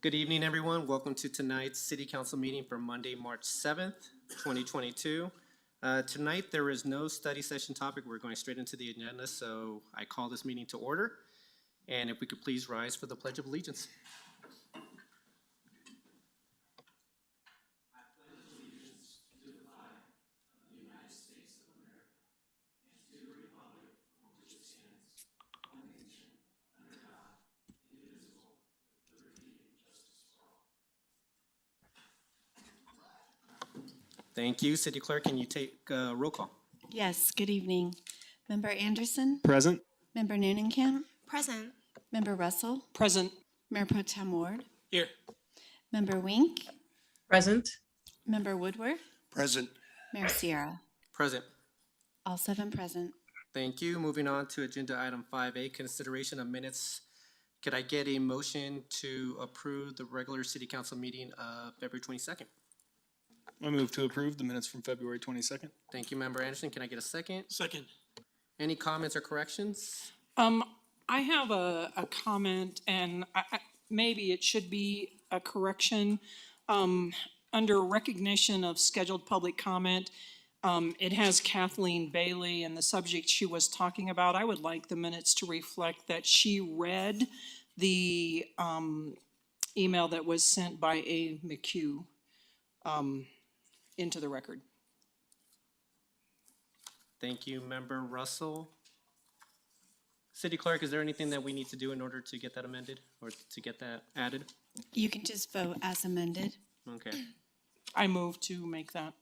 Good evening, everyone. Welcome to tonight's City Council meeting for Monday, March 7th, 2022. Tonight, there is no study session topic. We're going straight into the agenda, so I call this meeting to order. And if we could please rise for the Pledge of Allegiance. Thank you. City Clerk, can you take roll call? Yes, good evening. Member Anderson? Present. Member Noonenkamp? Present. Member Russell? Present. Mayor Pro Tem Ward? Here. Member Wink? Present. Member Woodward? Present. Mayor Sierra? Present. All 7 present. Thank you. Moving on to agenda item 5A, consideration of minutes. Could I get a motion to approve the regular City Council meeting of February 22nd? I move to approve the minutes from February 22nd. Thank you, Member Anderson. Can I get a second? Second. Any comments or corrections? I have a comment, and maybe it should be a correction. Under recognition of scheduled public comment, it has Kathleen Bailey and the subject she was talking about. I would like the minutes to reflect that she read the email that was sent by A. McHugh into the record. Thank you, Member Russell. City Clerk, is there anything that we need to do in order to get that amended or to get that added? You can just vote as amended. Okay. I move to make that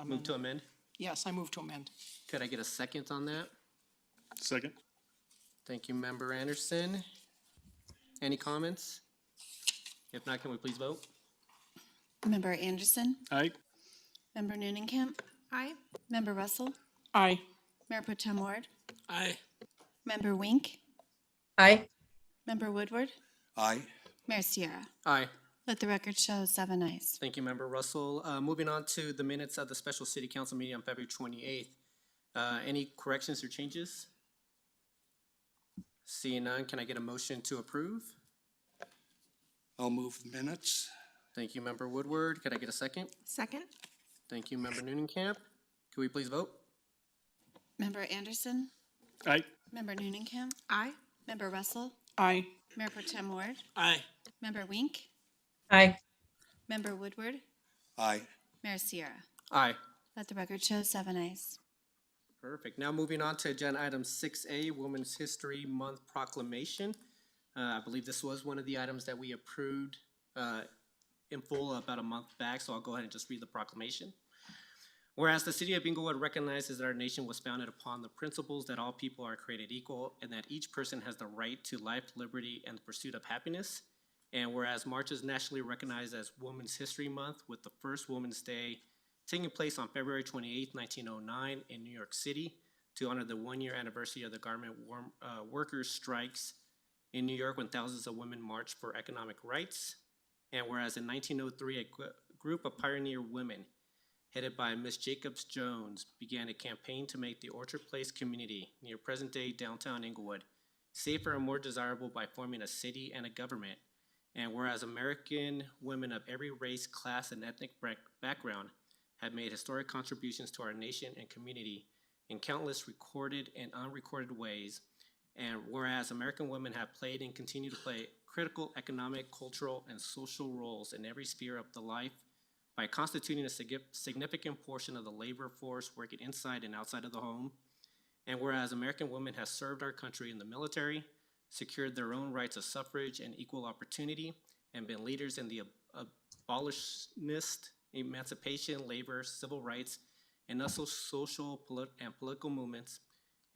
Move to amend. Yes, I move to amend. Could I get a second on that? Second. Thank you, Member Anderson. Any comments? If not, can we please vote? Member Anderson? Aye. Member Noonenkamp? Aye. Member Russell? Aye. Mayor Pro Tem Ward? Aye. Member Wink? Aye. Member Woodward? Aye. Mayor Sierra? Aye. Let the record show 7 ayes. Thank you, Member Russell. Moving on to the minutes of the special City Council meeting on February 28th. Any corrections or changes? Seeing none, can I get a motion to approve? I'll move the minutes. Thank you, Member Woodward. Could I get a second? Second. Thank you, Member Noonenkamp. Can we please vote? Member Anderson? Aye. Member Noonenkamp? Aye. Member Russell? Aye. Mayor Pro Tem Ward? Aye. Member Wink? Aye. Member Woodward? Aye. Mayor Sierra? Aye. Let the record show 7 ayes. Perfect. Now moving on to agenda item 6A, Women's History Month Proclamation. I believe this was one of the items that we approved in full about a month back, so I'll go ahead and just read the proclamation. Whereas the city of Englewood recognizes that our nation was founded upon the principles that all people are created equal and that each person has the right to life, liberty, and the pursuit of happiness. And whereas March is nationally recognized as Women's History Month, with the first Women's Day taking place on February 28, 1909 in New York City to honor the 1-year anniversary of the garment workers' strikes in New York when thousands of women marched for economic rights. And whereas in 1903, a group of pioneer women headed by Miss Jacobs Jones began a campaign to make the Orchard Place community near present-day downtown Englewood safer and more desirable by forming a city and a government. And whereas American women of every race, class, and ethnic background have made historic contributions to our nation and community in countless recorded and unrecorded ways, and whereas American women have played and continue to play critical economic, cultural, and social roles in every sphere of the life by constituting a significant portion of the labor force working inside and outside of the home, and whereas American women have served our country in the military, secured their own rights of suffrage and equal opportunity, and been leaders in the abolitionist, emancipation, labor, civil rights, and also social and political movements,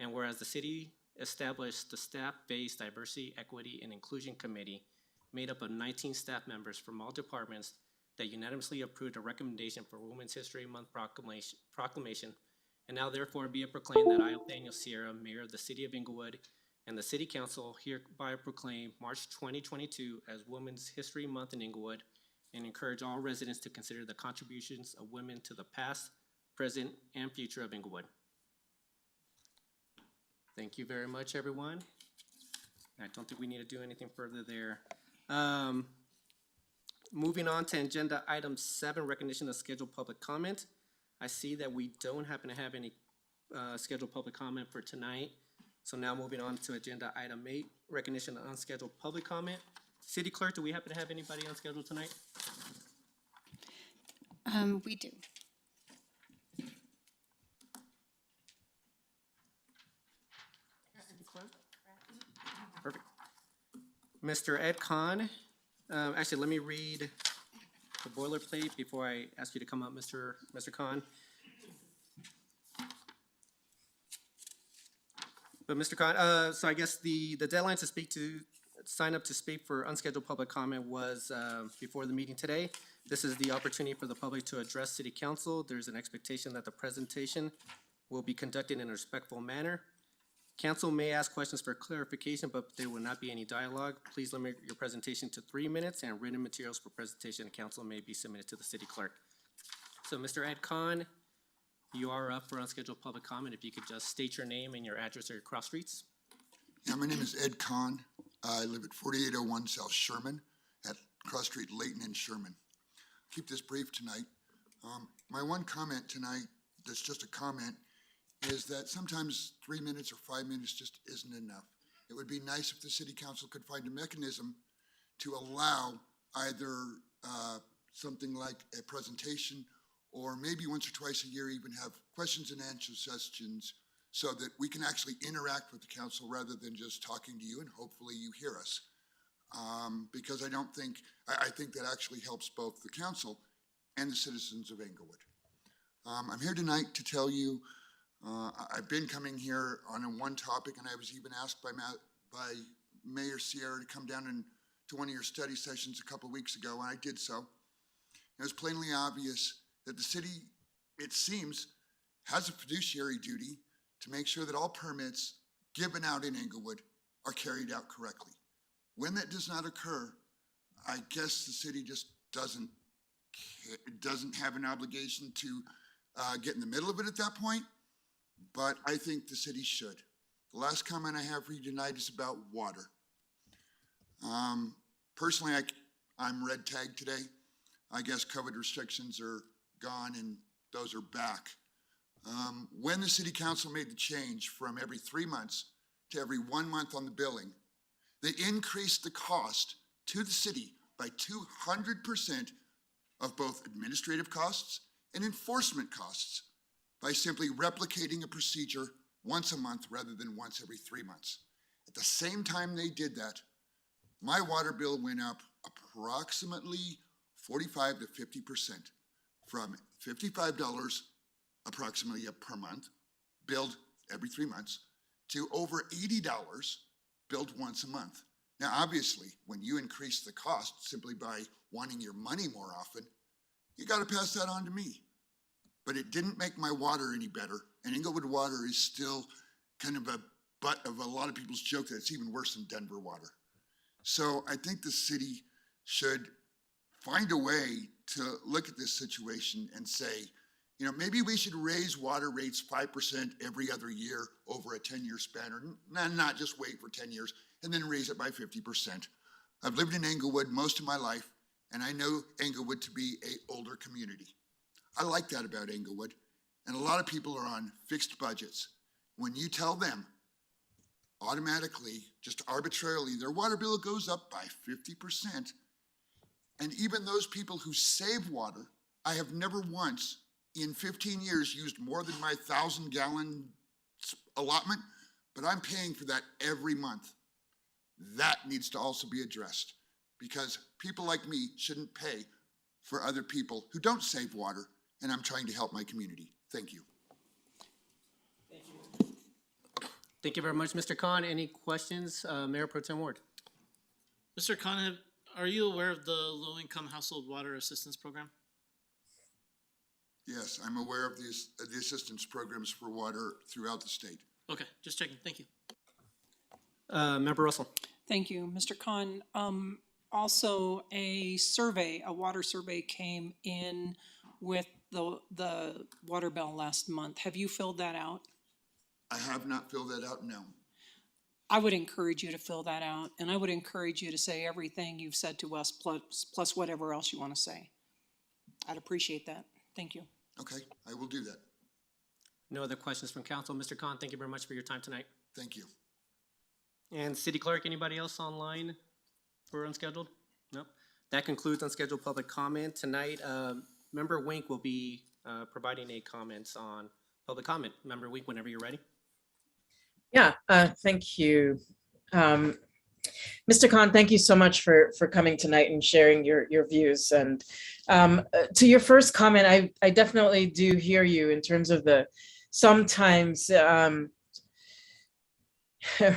and whereas the city established the Staff-Based Diversity, Equity, and Inclusion Committee made up of 19 staff members from all departments that unanimously approved a recommendation for Women's History Month proclamation, and now therefore be it proclaimed that I, Daniel Sierra, Mayor of the City of Englewood, and the City Council hereby proclaim March 2022 as Women's History Month in Englewood, and encourage all residents to consider the contributions of women to the past, present, and future of Englewood. Thank you very much, everyone. I don't think we need to do anything further there. moving on to agenda item 7, recognition of scheduled public comment. I see that we don't happen to have any scheduled public comment for tonight. So now moving on to agenda item 8, recognition of unscheduled public comment. City Clerk, do we happen to have anybody on schedule tonight? We do. Perfect. Mr. Ed Kahn, actually, let me read the boilerplate before I ask you to come up, Mr. Kahn. But Mr. Kahn, so I guess the deadline to sign up to speak for unscheduled public comment was before the meeting today. This is the opportunity for the public to address City Council. There's an expectation that the presentation will be conducted in a respectful manner. Council may ask questions for clarification, but there will not be any dialogue. Please limit your presentation to 3 minutes, and written materials for presentation to council may be submitted to the city clerk. So, Mr. Ed Kahn, you are up for unscheduled public comment. If you could just state your name and your address or your cross streets. Yeah, my name is Ed Kahn. I live at 4801 South Sherman at Cross Street, Layton and Sherman. Keep this brief tonight. My one comment tonight, that's just a comment, is that sometimes 3 minutes or 5 minutes just isn't enough. It would be nice if the city council could find a mechanism to allow either something like a presentation, or maybe once or twice a year even have questions and answer sessions so that we can actually interact with the council rather than just talking to you, and hopefully you hear us. Because I think that actually helps both the council and the citizens of Englewood. I'm here tonight to tell you I've been coming here on one topic, and I was even asked by Mayor Sierra to come down to one of your study sessions a couple of weeks ago, and I did so. It was plainly obvious that the city, it seems, has a fiduciary duty to make sure that all permits given out in Englewood are carried out correctly. When that does not occur, I guess the city just doesn't have an obligation to get in the middle of it at that point. But I think the city should. The last comment I have for you tonight is about water. Personally, I'm red tagged today. I guess COVID restrictions are gone and those are back. When the city council made the change from every 3 months to every 1 month on the billing, they increased the cost to the city by 200% of both administrative costs and enforcement costs, by simply replicating a procedure once a month rather than once every 3 months. At the same time they did that, my water bill went up approximately 45 to 50%, from $55 approximately per month, billed every 3 months, to over $80 billed once a month. Now, obviously, when you increase the cost simply by wanting your money more often, you got to pass that on to me. But it didn't make my water any better, and Englewood water is still kind of a butt of a lot of people's joke that it's even worse than Denver water. So I think the city should find a way to look at this situation and say, you know, maybe we should raise water rates 5% every other year over a 10-year span, or not just wait for 10 years and then raise it by 50%. I've lived in Englewood most of my life, and I know Englewood to be an older community. I like that about Englewood, and a lot of people are on fixed budgets. When you tell them automatically, just arbitrarily, their water bill goes up by 50%, and even those people who save water, I have never once in 15 years used more than my 1,000-gallon allotment, but I'm paying for that every month. That needs to also be addressed, because people like me shouldn't pay for other people who don't save water, and I'm trying to help my community. Thank you. Thank you very much, Mr. Khan. Any questions, Mayor Pro Tem Ward? Mr. Khan, are you aware of the low-income household water assistance program? Yes, I'm aware of the assistance programs for water throughout the state. Okay, just checking. Thank you. Member Russell. Thank you, Mr. Khan. Also, a water survey came in with the water bill last month. Have you filled that out? I have not filled that out, no. I would encourage you to fill that out, and I would encourage you to say everything you've said to us plus whatever else you want to say. I'd appreciate that. Thank you. Okay, I will do that. No other questions from council. Mr. Khan, thank you very much for your time tonight. Thank you. And City Clerk, anybody else online for unscheduled? Nope. That concludes unscheduled public comment tonight. Member Wink will be providing a comments on public comment. Member Wink, whenever you're ready. Yeah, thank you. Mr. Khan, thank you so much for coming tonight and sharing your views. And to your first comment, I definitely do hear you in terms of the sometimes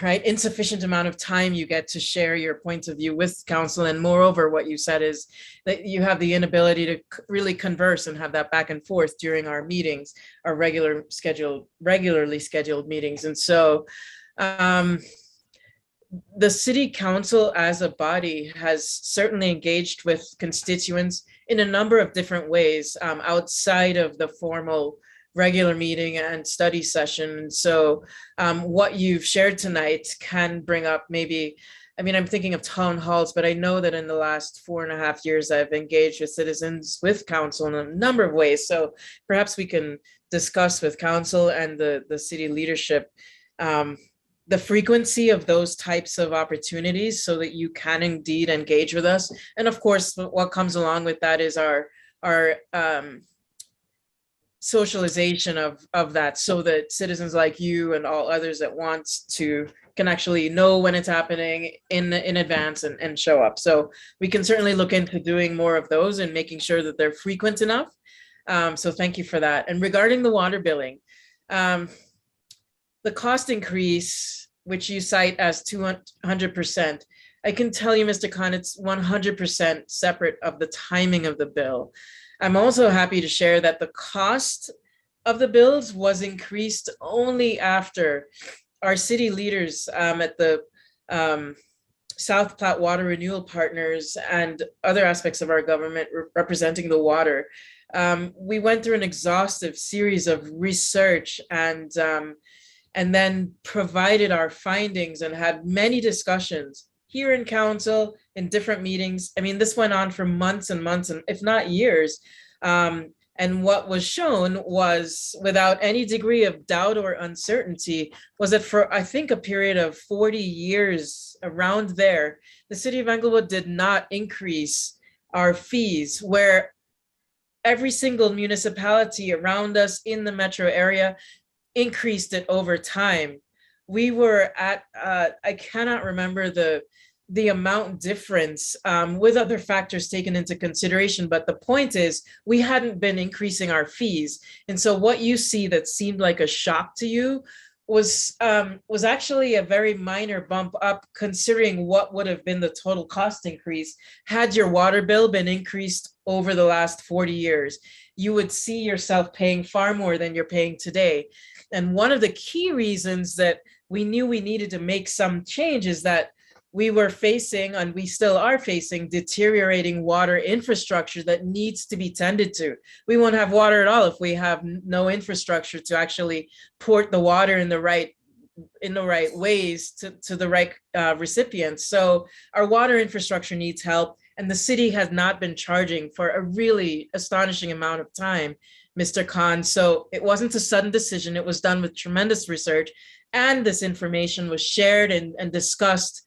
right, insufficient amount of time you get to share your point of view with council. And moreover, what you said is that you have the inability to really converse and have that back and forth during our meetings, our regularly scheduled meetings. And so the city council as a body has certainly engaged with constituents in a number of different ways outside of the formal regular meeting and study session. So what you've shared tonight can bring up maybe, I mean, I'm thinking of town halls, but I know that in the last 4.5 years, I've engaged with citizens, with council in a number of ways. So perhaps we can discuss with council and the city leadership the frequency of those types of opportunities so that you can indeed engage with us. And of course, what comes along with that is our socialization of that, so that citizens like you and all others that want to can actually know when it's happening in advance and show up. So we can certainly look into doing more of those and making sure that they're frequent enough. So thank you for that. And regarding the water billing, the cost increase, which you cite as 200%, I can tell you, Mr. Khan, it's 100% separate of the timing of the bill. I'm also happy to share that the cost of the bills was increased only after our city leaders at the South Platte Water Renewal Partners and other aspects of our government representing the water. We went through an exhaustive series of research and then provided our findings and had many discussions here in council, in different meetings. I mean, this went on for months and months, and if not years. And what was shown was, without any degree of doubt or uncertainty, was that for, I think, a period of 40 years around there, the city of Englewood did not increase our fees, where every single municipality around us in the metro area increased it over time. We were at, I cannot remember the amount difference with other factors taken into consideration, but the point is we hadn't been increasing our fees. And so what you see that seemed like a shock to you was actually a very minor bump up, considering what would have been the total cost increase had your water bill been increased over the last 40 years. You would see yourself paying far more than you're paying today. And one of the key reasons that we knew we needed to make some change is that we were facing, and we still are facing, deteriorating water infrastructure that needs to be tended to. We won't have water at all if we have no infrastructure to actually port the water in the right ways to the right recipients. So our water infrastructure needs help, and the city has not been charging for a really astonishing amount of time, Mr. Khan. So it wasn't a sudden decision. It was done with tremendous research, and this information was shared and discussed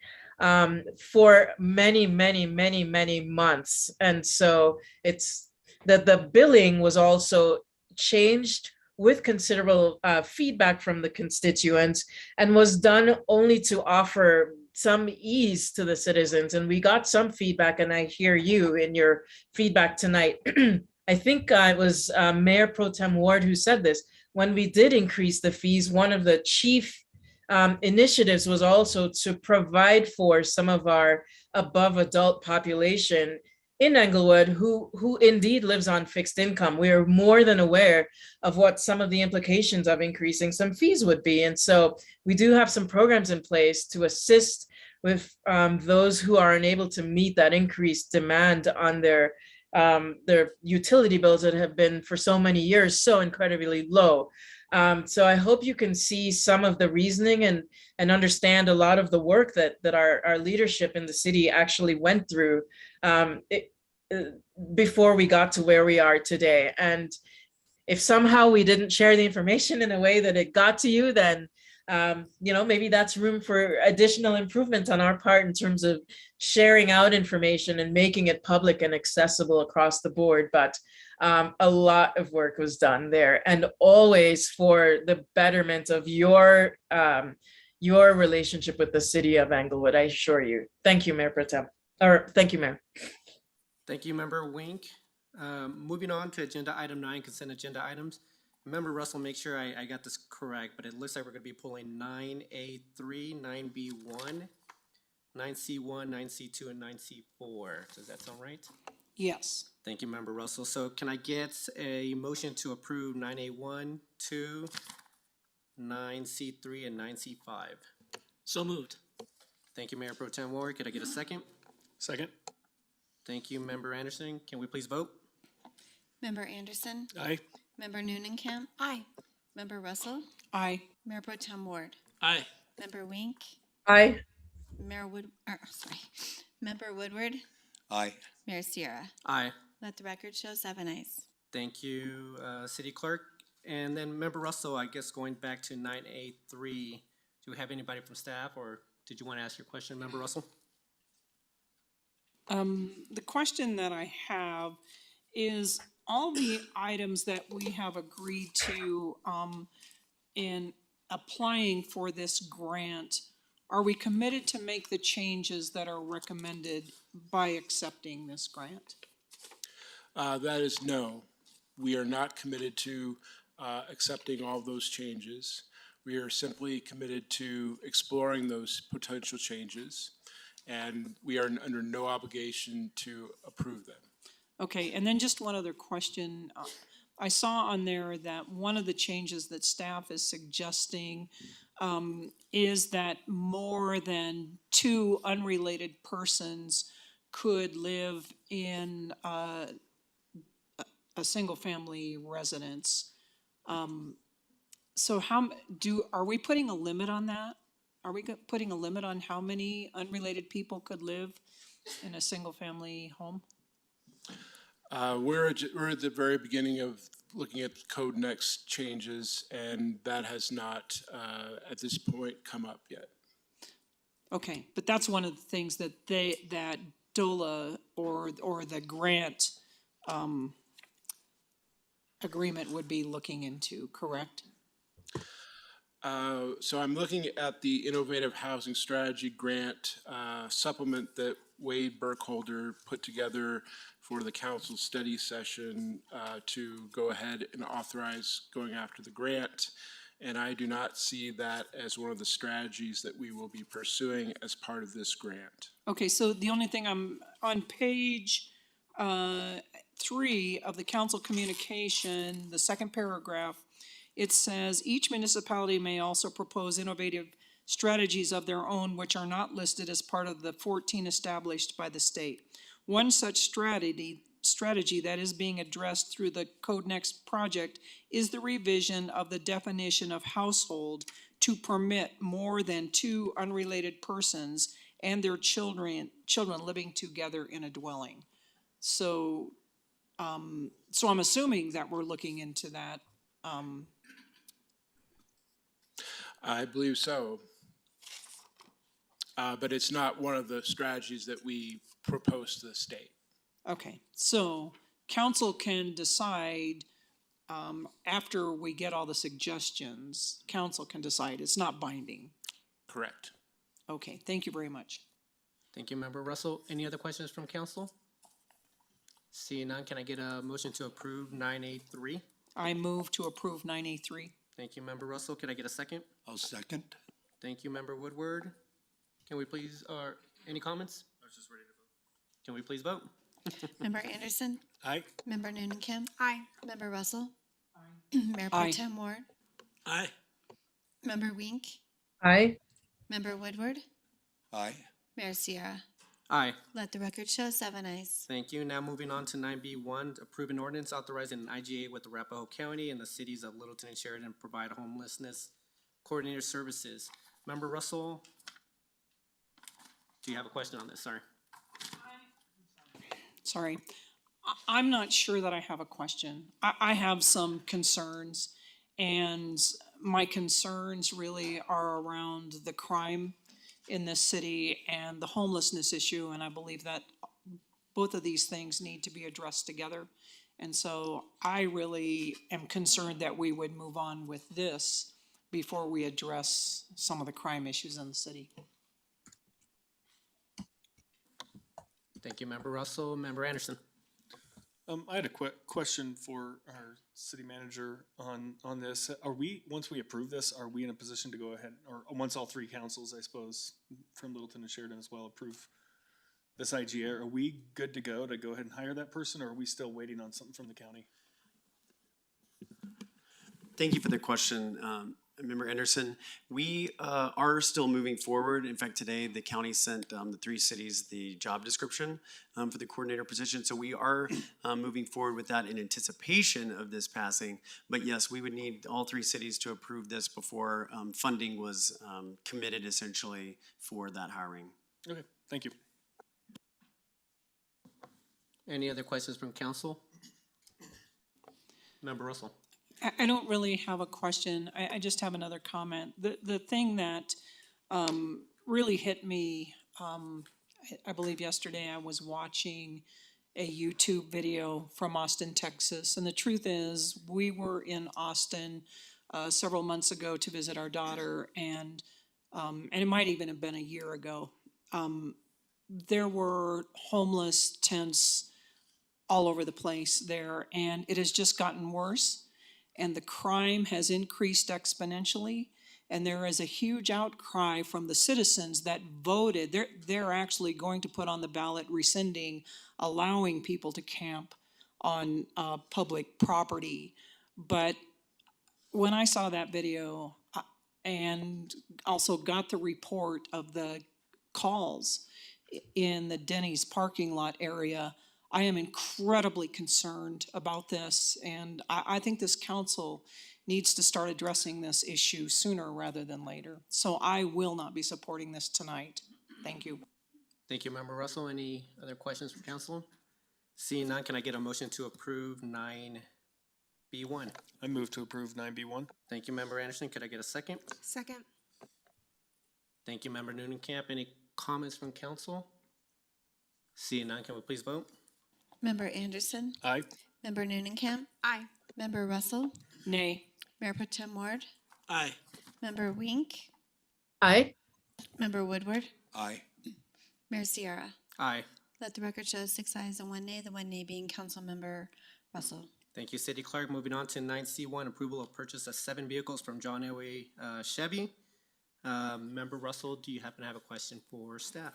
for many months. And so it's that the billing was also changed with considerable feedback from the constituents, and was done only to offer some ease to the citizens. And we got some feedback, and I hear you in your feedback tonight. I think it was Mayor Pro Tem Ward who said this. When we did increase the fees, one of the chief initiatives was also to provide for some of our above adult population in Englewood who indeed lives on fixed income. We are more than aware of what some of the implications of increasing some fees would be. And so we do have some programs in place to assist with those who are unable to meet that increased demand on their utility bills that have been for so many years so incredibly low. So I hope you can see some of the reasoning and understand a lot of the work that our leadership in the city actually went through before we got to where we are today. And if somehow we didn't share the information in a way that it got to you, then maybe that's room for additional improvement on our part in terms of sharing out information and making it public and accessible across the board. But a lot of work was done there, and always for the betterment of your relationship with the city of Englewood, I assure you. Thank you, Mayor Pro Tem. Or thank you, Mayor. Thank you, Member Wink. Moving on to agenda item 9, consent agenda items. Member Russell, make sure I got this correct, but it looks like we're gonna be pulling 9A3, 9B1, 9C1, 9C2, and 9C4. Does that sound right? Yes. Thank you, Member Russell. So can I get a motion to approve 9A1, 2, 9C3, and 9C5? So moved. Thank you, Mayor Pro Tem Ward. Could I get a second? Second. Thank you, Member Anderson. Can we please vote? Member Anderson, Aye. Member Noonenkamp. Aye. Member Russell, Aye. Mayor Pro Tem Ward, Aye. Member Wink, Aye. Member Woodward, Aye. Mayor Sierra. Aye. Let the record show 7 ayes. Thank you, City Clerk. And then Member Russell, I guess going back to 9A3, do we have anybody from staff, or did you want to ask your question, Member Russell? The question that I have is all the items that we have agreed to in applying for this grant, are we committed to make the changes that are recommended by accepting this grant? That is no. We are not committed to accepting all those changes. We are simply committed to exploring those potential changes, and we are under no obligation to approve them. Okay, and then just one other question. I saw on there that one of the changes that staff is suggesting is that more than 2 unrelated persons could live in a single-family residence. So are we putting a limit on that? Are we putting a limit on how many unrelated people could live in a single-family home? We're at the very beginning of looking at Code Next changes, and that has not, at this point, come up yet. Okay, but that's one of the things that that DOLA or the grant agreement would be looking into, correct? So I'm looking at the Innovative Housing Strategy Grant supplement that Wade Burkholder put together for the council study session to go ahead and authorize going after the grant. And I do not see that as one of the strategies that we will be pursuing as part of this grant. Okay, so the only thing I'm on page 3 of the council communication, the second paragraph, it says each municipality may also propose innovative strategies of their own which are not listed as part of the 14 established by the state. One such strategy that is being addressed through the Code Next project is the revision of the definition of household to permit more than 2 unrelated persons and their children living together in a dwelling. So, I'm assuming that we're looking into that. I believe so. But it's not one of the strategies that we propose to the state. Okay, so council can decide, after we get all the suggestions, council can decide, it's not binding. Correct. Okay, thank you very much. Thank you, Member Russell. Any other questions from council? Seeing none, can I get a motion to approve 9A3? I move to approve 9A3. Thank you, Member Russell. Can I get a second? I'll second. Thank you, Member Woodward. Can we please, any comments? I was just ready to vote. Can we please vote? Member Anderson, Aye. Member Noonenkamp. Aye. Member Russell. Aye. Mayor Pro Aye. Tem Ward, Aye. Member Wink, Aye. Member Woodward, Aye. Mayor Sierra. Aye. Let the record show 7 ayes. Thank you. Now moving on to 9B1, approve an ordinance authorizing an IGA with Arapahoe County and the cities of Littleton and Sheridan to provide homelessness coordinator services. Member Russell, do you have a question on this? Sorry. Sorry. I'm not sure that I have a question. I have some concerns, and my concerns really are around the crime in this city and the homelessness issue, and I believe that both of these things need to be addressed together. And so I really am concerned that we would move on with this before we address some of the crime issues in the city. Thank you, Member Russell. Member Anderson. I had a question for our city manager on this. Are we, once we approve this, are we in a position to go ahead, or once all three councils, I suppose, from Littleton and Sheridan as well, approve this IGA, are we good to go ahead and hire that person, or are we still waiting on something from the county? Thank you for the question, Member Anderson. We are still moving forward. In fact, today the county sent the three cities the job description for the coordinator position. So we are moving forward with that in anticipation of this passing. But yes, we would need all three cities to approve this before funding was committed essentially for that hiring. Okay, thank you. Any other questions from council? Member Russell. I don't really have a question. I just have another comment. The thing that really hit me, I believe yesterday I was watching a YouTube video from Austin, Texas. And the truth is, we were in Austin several months ago to visit our daughter, and it might even have been a year ago. There were homeless tents all over the place there, and it has just gotten worse. And the crime has increased exponentially, and there is a huge outcry from the citizens that voted. They're actually going to put on the ballot rescinding, allowing people to camp on public property. But when I saw that video and also got the report of the calls in the Denny's parking lot area, I am incredibly concerned about this, and I think this council needs to start addressing this issue sooner rather than later. So I will not be supporting this tonight. Thank you. Thank you, Member Russell. Any other questions from council? Seeing none, can I get a motion to approve 9B1? I move to approve 9B1. Thank you, Member Anderson. Could I get a second? Second. Thank you, Member Noonan-Camp. Any comments from council? Seeing none, can we please vote? Member Anderson. Aye. Member Noonan-Camp. Aye. Member Russell. Nay. Mayor Pro Tem Ward. Aye. Member Wink. Aye. Member Woodward. Aye. Mayor Sierra. Aye. Let the record show 6 ayes and 1 nay, the 1 nay being Councilmember Russell. Thank you, City Clerk. Moving on to 9C1, approval of purchase of 7 vehicles from John Elway Chevy. Member Russell, do you happen to have a question for staff?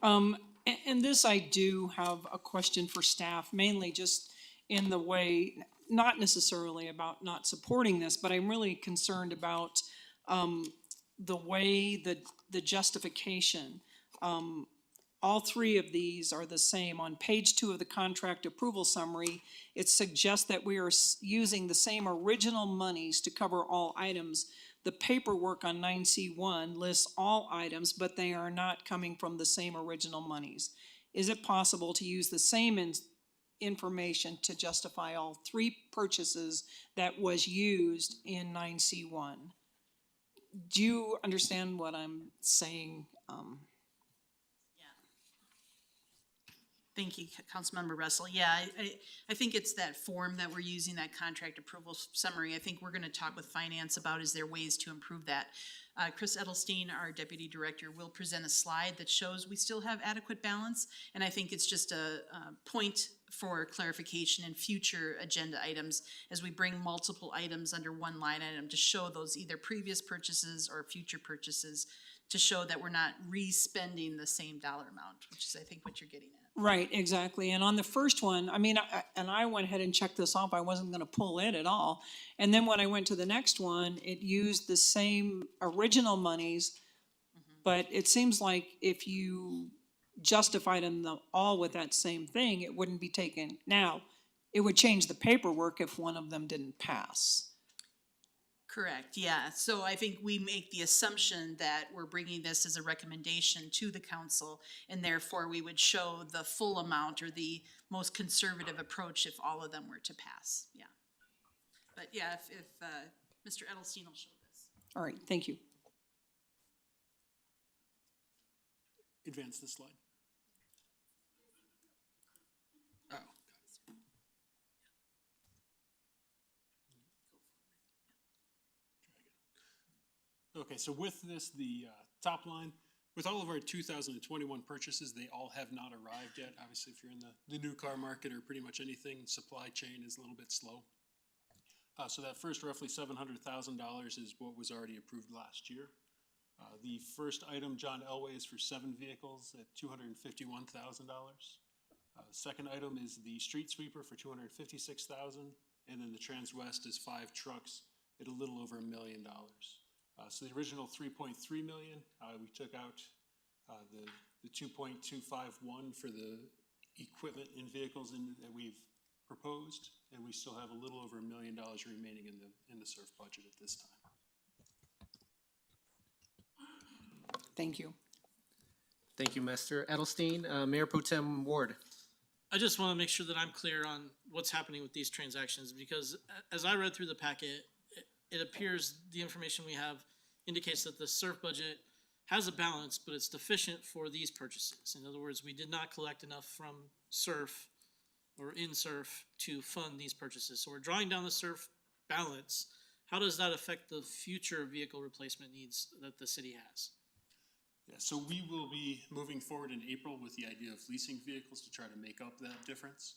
And this, I do have a question for staff, mainly just in the way, not necessarily about not supporting this, but I'm really concerned about the way the justification. All three of these are the same. On page 2 of the contract approval summary, it suggests that we are using the same original monies to cover all items. The paperwork on 9C1 lists all items, but they are not coming from the same original monies. Is it possible to use the same information to justify all three purchases that was used in 9C1? Do you understand what I'm saying? Thank you, Councilmember Russell. Yeah, I think it's that form that we're using, that contract approval summary. I think we're gonna talk with finance about, is there ways to improve that? Chris Edelstein, our deputy director, will present a slide that shows we still have adequate balance. And I think it's just a point for clarification in future agenda items as we bring multiple items under one line item to show those either previous purchases or future purchases, to show that we're not re-spending the same dollar amount, which is, I think, what you're getting at. Right, exactly. And on the first one, I mean, I went ahead and checked this off. I wasn't gonna pull it at all. And then when I went to the next one, it used the same original monies. But it seems like if you justified in them all with that same thing, it wouldn't be taken. Now, it would change the paperwork if one of them didn't pass. Correct, yeah. So I think we make the assumption that we're bringing this as a recommendation to the council, and therefore we would show the full amount or the most conservative approach if all of them were to pass, yeah. But yeah, if Mr. Edelstein will show this. All right, thank you. Advance the slide. Oh. Okay, so with this, the top line, with all of our 2021 purchases, they all have not arrived yet. Obviously, if you're in the new car market or pretty much anything, supply chain is a little bit slow. So that first roughly $700,000 is what was already approved last year. The first item, John Elway, is for 7 vehicles at $251,000. Second item is the street sweeper for $256,000, and then the Transwest is 5 trucks at a little over $1 million. So the original $3.3 million, we took out the $2.251 for the equipment and vehicles that we've proposed, and we still have a little over $1 million remaining in the SURF budget at this time. Thank you. Thank you, Mr. Edelstein. Mayor Pro Tem Ward. I just want to make sure that I'm clear on what's happening with these transactions, because as I read through the packet, it appears the information we have indicates that the SURF budget has a balance, but it's deficient for these purchases. In other words, we did not collect enough from SURF or in SURF to fund these purchases. So we're drawing down the SURF balance. How does that affect the future vehicle replacement needs that the city has? Yeah, so we will be moving forward in April with the idea of leasing vehicles to try to make up that difference.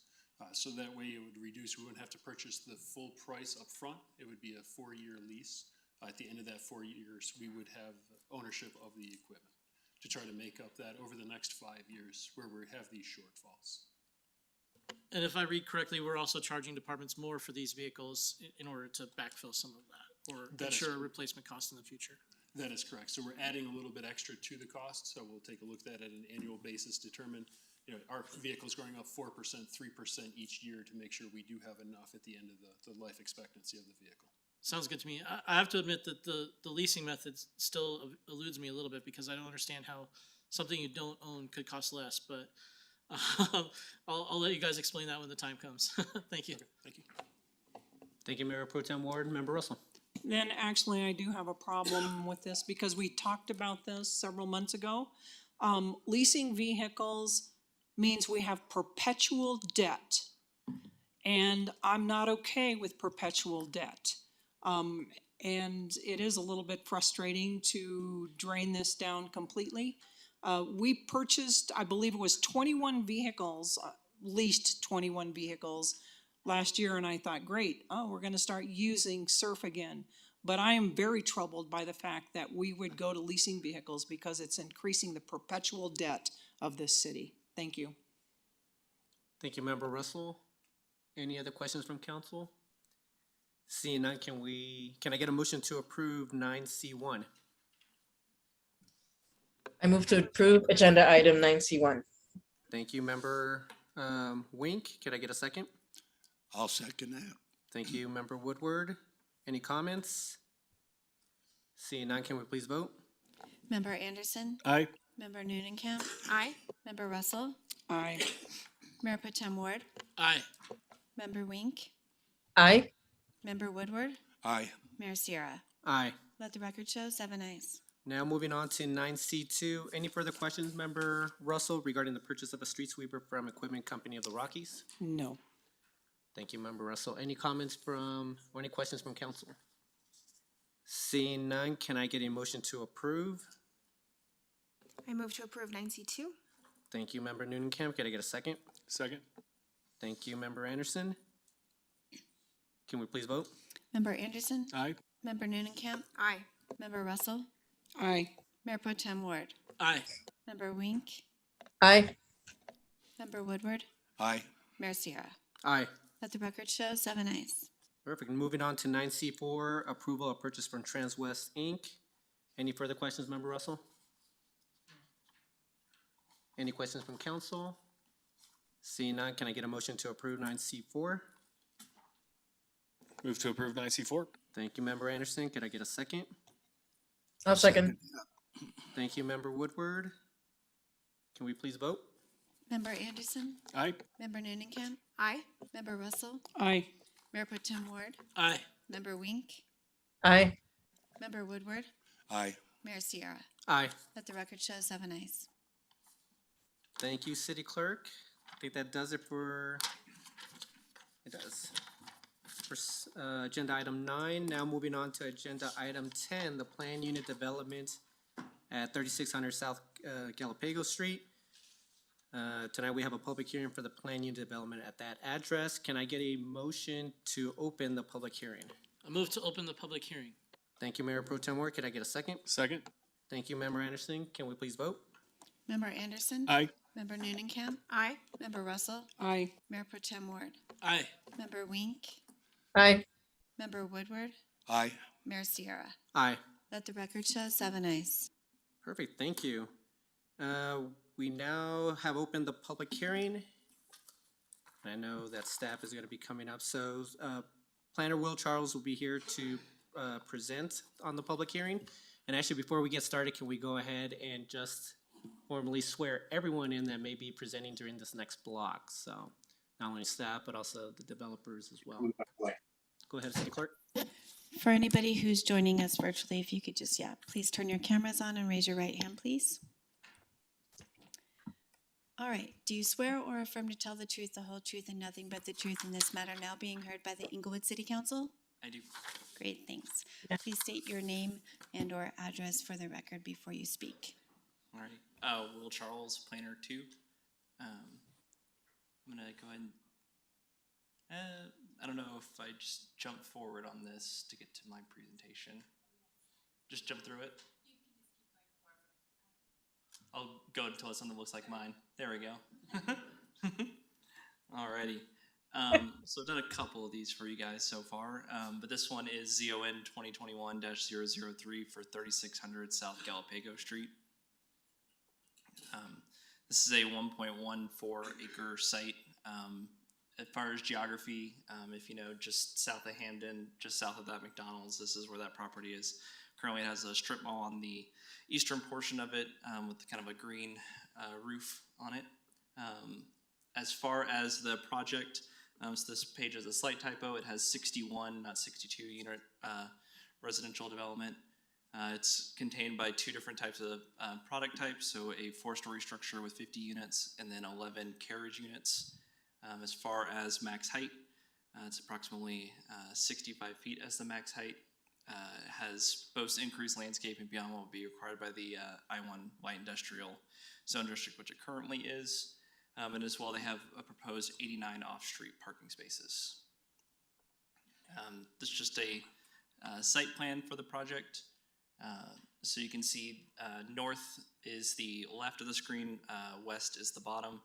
So that way it would reduce, we wouldn't have to purchase the full price up front. It would be a 4-year lease. At the end of that 4 years, we would have ownership of the equipment to try to make up that over the next 5 years where we have these shortfalls. And if I read correctly, we're also charging departments more for these vehicles in order to backfill some of that, or That is ensure a correct. replacement cost in the future. That is correct. So we're adding a little bit extra to the cost. So we'll take a look at that at an annual basis, determine, our vehicle's going up 4%, 3% each year to make sure we do have enough at the end of the life expectancy of the vehicle. Sounds good to me. I have to admit that the leasing method still eludes me a little bit, because I don't understand how something you don't own could cost less, but I'll let you guys explain that when the time comes. Thank you. Okay, thank you. Thank you, Mayor Pro Tem Ward. Member Russell. Then actually, I do have a problem with this because we talked about this several months ago. Leasing vehicles means we have perpetual debt, and I'm not okay with perpetual debt. And it is a little bit frustrating to drain this down completely. We purchased, I believe it was 21 vehicles, leased 21 vehicles last year, and I thought, great, we're gonna start using SURF again. But I am very troubled by the fact that we would go to leasing vehicles because it's increasing the perpetual debt of this city. Thank you. Thank you, Member Russell. Any other questions from council? Seeing none, can I get a motion to approve 9C1? I move to approve agenda item 9C1. Thank you, Member Wink. Can I get a second? I'll second that. Thank you, Member Woodward. Any comments? Seeing none, can we please vote? Member Anderson, Aye. Member Noonenkamp. Aye. Member Russell, Aye. Mayor Pro Tem Ward, Aye. Member Wink, Aye. Member Woodward, Aye. Mayor Sierra. Aye. Let the record show 7 ayes. Now moving on to 9C2. Any further questions, Member Russell, regarding the purchase of a street sweeper from Equipment Company of the Rockies? No. Thank you, Member Russell. Any comments or any questions from council? Seeing none, can I get a motion to approve? I move to approve 9C2. Thank you, Member Noonenkamp. Can I get a second? Second. Thank you, Member Anderson. Can we please vote? Member Anderson, Aye. Member Noonenkamp, Aye. Member Russell, Aye. Mayor Pro Tem Ward, Aye. Member Wink, Aye. Member Woodward, Aye. Mayor Sierra. Aye. Let the record show 7 ayes. Perfect. Moving on to 9C4, approval of purchase from Transwest Inc. Any further questions, Member Russell? Any questions from council? Seeing none, can I get a motion to approve 9C4? Move to approve 9C4. Thank you, Member Anderson. Could I get a second? I'll second. Thank you, Member Woodward. Can we please vote? Member Anderson, Aye. Member Noonan, Aye. Member Russell, Aye. Mayor Pro Tem Ward, Aye. Member Wink, Aye. Member Woodward, Aye. Mayor Sierra. Aye. Let the record show 7 ayes. Thank you, City Clerk. I think that does it for, it does. For agenda item 9, now moving on to agenda item 10, the Plan Unit Development at 3600 South Galapagos Street. Tonight we have a public hearing for the Plan Unit Development at that address. Can I get a motion to open the public hearing? I move to open the public hearing. Thank you, Mayor Pro Tem Ward. Could I get a second? Second. Thank you, Member Anderson. Can we please vote? Member Anderson, Aye. Member Noonan, Aye. Member Russell, Aye. Mayor Pro Tem Ward, Aye. Member Wink, Aye. Member Woodward, Aye. Mayor Sierra. Aye. Let the record show 7 ayes. Perfect, thank you. We now have opened the public hearing. I know that staff is gonna be coming up, so, Planner Will Charles will be here to, present on the public hearing. And actually, before we get started, can we go ahead and just formally swear everyone in that may be presenting during this next block? So, not only staff, but also the developers as well. Go ahead, City Clerk. For anybody who's joining us virtually, if you could just, please turn your cameras on and raise your right hand, please. All right, do you swear or affirm to tell the truth, the whole truth, and nothing but the truth in this matter now being heard by the Englewood City Council? I do. Great, thanks. Please state your name and/or address for the record before you speak. Alrighty. Will Charles, Planner 2. I'm gonna go ahead and, I don't know if I just jump forward on this to get to my presentation. Just jump through it? I'll go until something looks like mine. There we go. Alrighty. So I've done a couple of these for you guys so far, but this one is ZON 2021-003 for 3600 South Galapagos Street. This is a 1.14 acre site. As far as geography, if you know, just south of Hamden, just south of that McDonald's, this is where that property is. Currently it has a strip mall on the eastern portion of it with kind of a green roof on it. As far as the project, so this page is a slight typo. It has 61, not 62 unit residential development. It's contained by 2 different types of product types, so a 4-story structure with 50 units and then 11 carriage units. As far as max height, it's approximately 65 feet as the max height. It has both increased landscaping beyond what would be required by the I-1 Light Industrial Zone District, which it currently is. And as well, they have a proposed 89 off-street parking spaces. This is just a site plan for the project. So you can see north is the left of the screen, west is the bottom.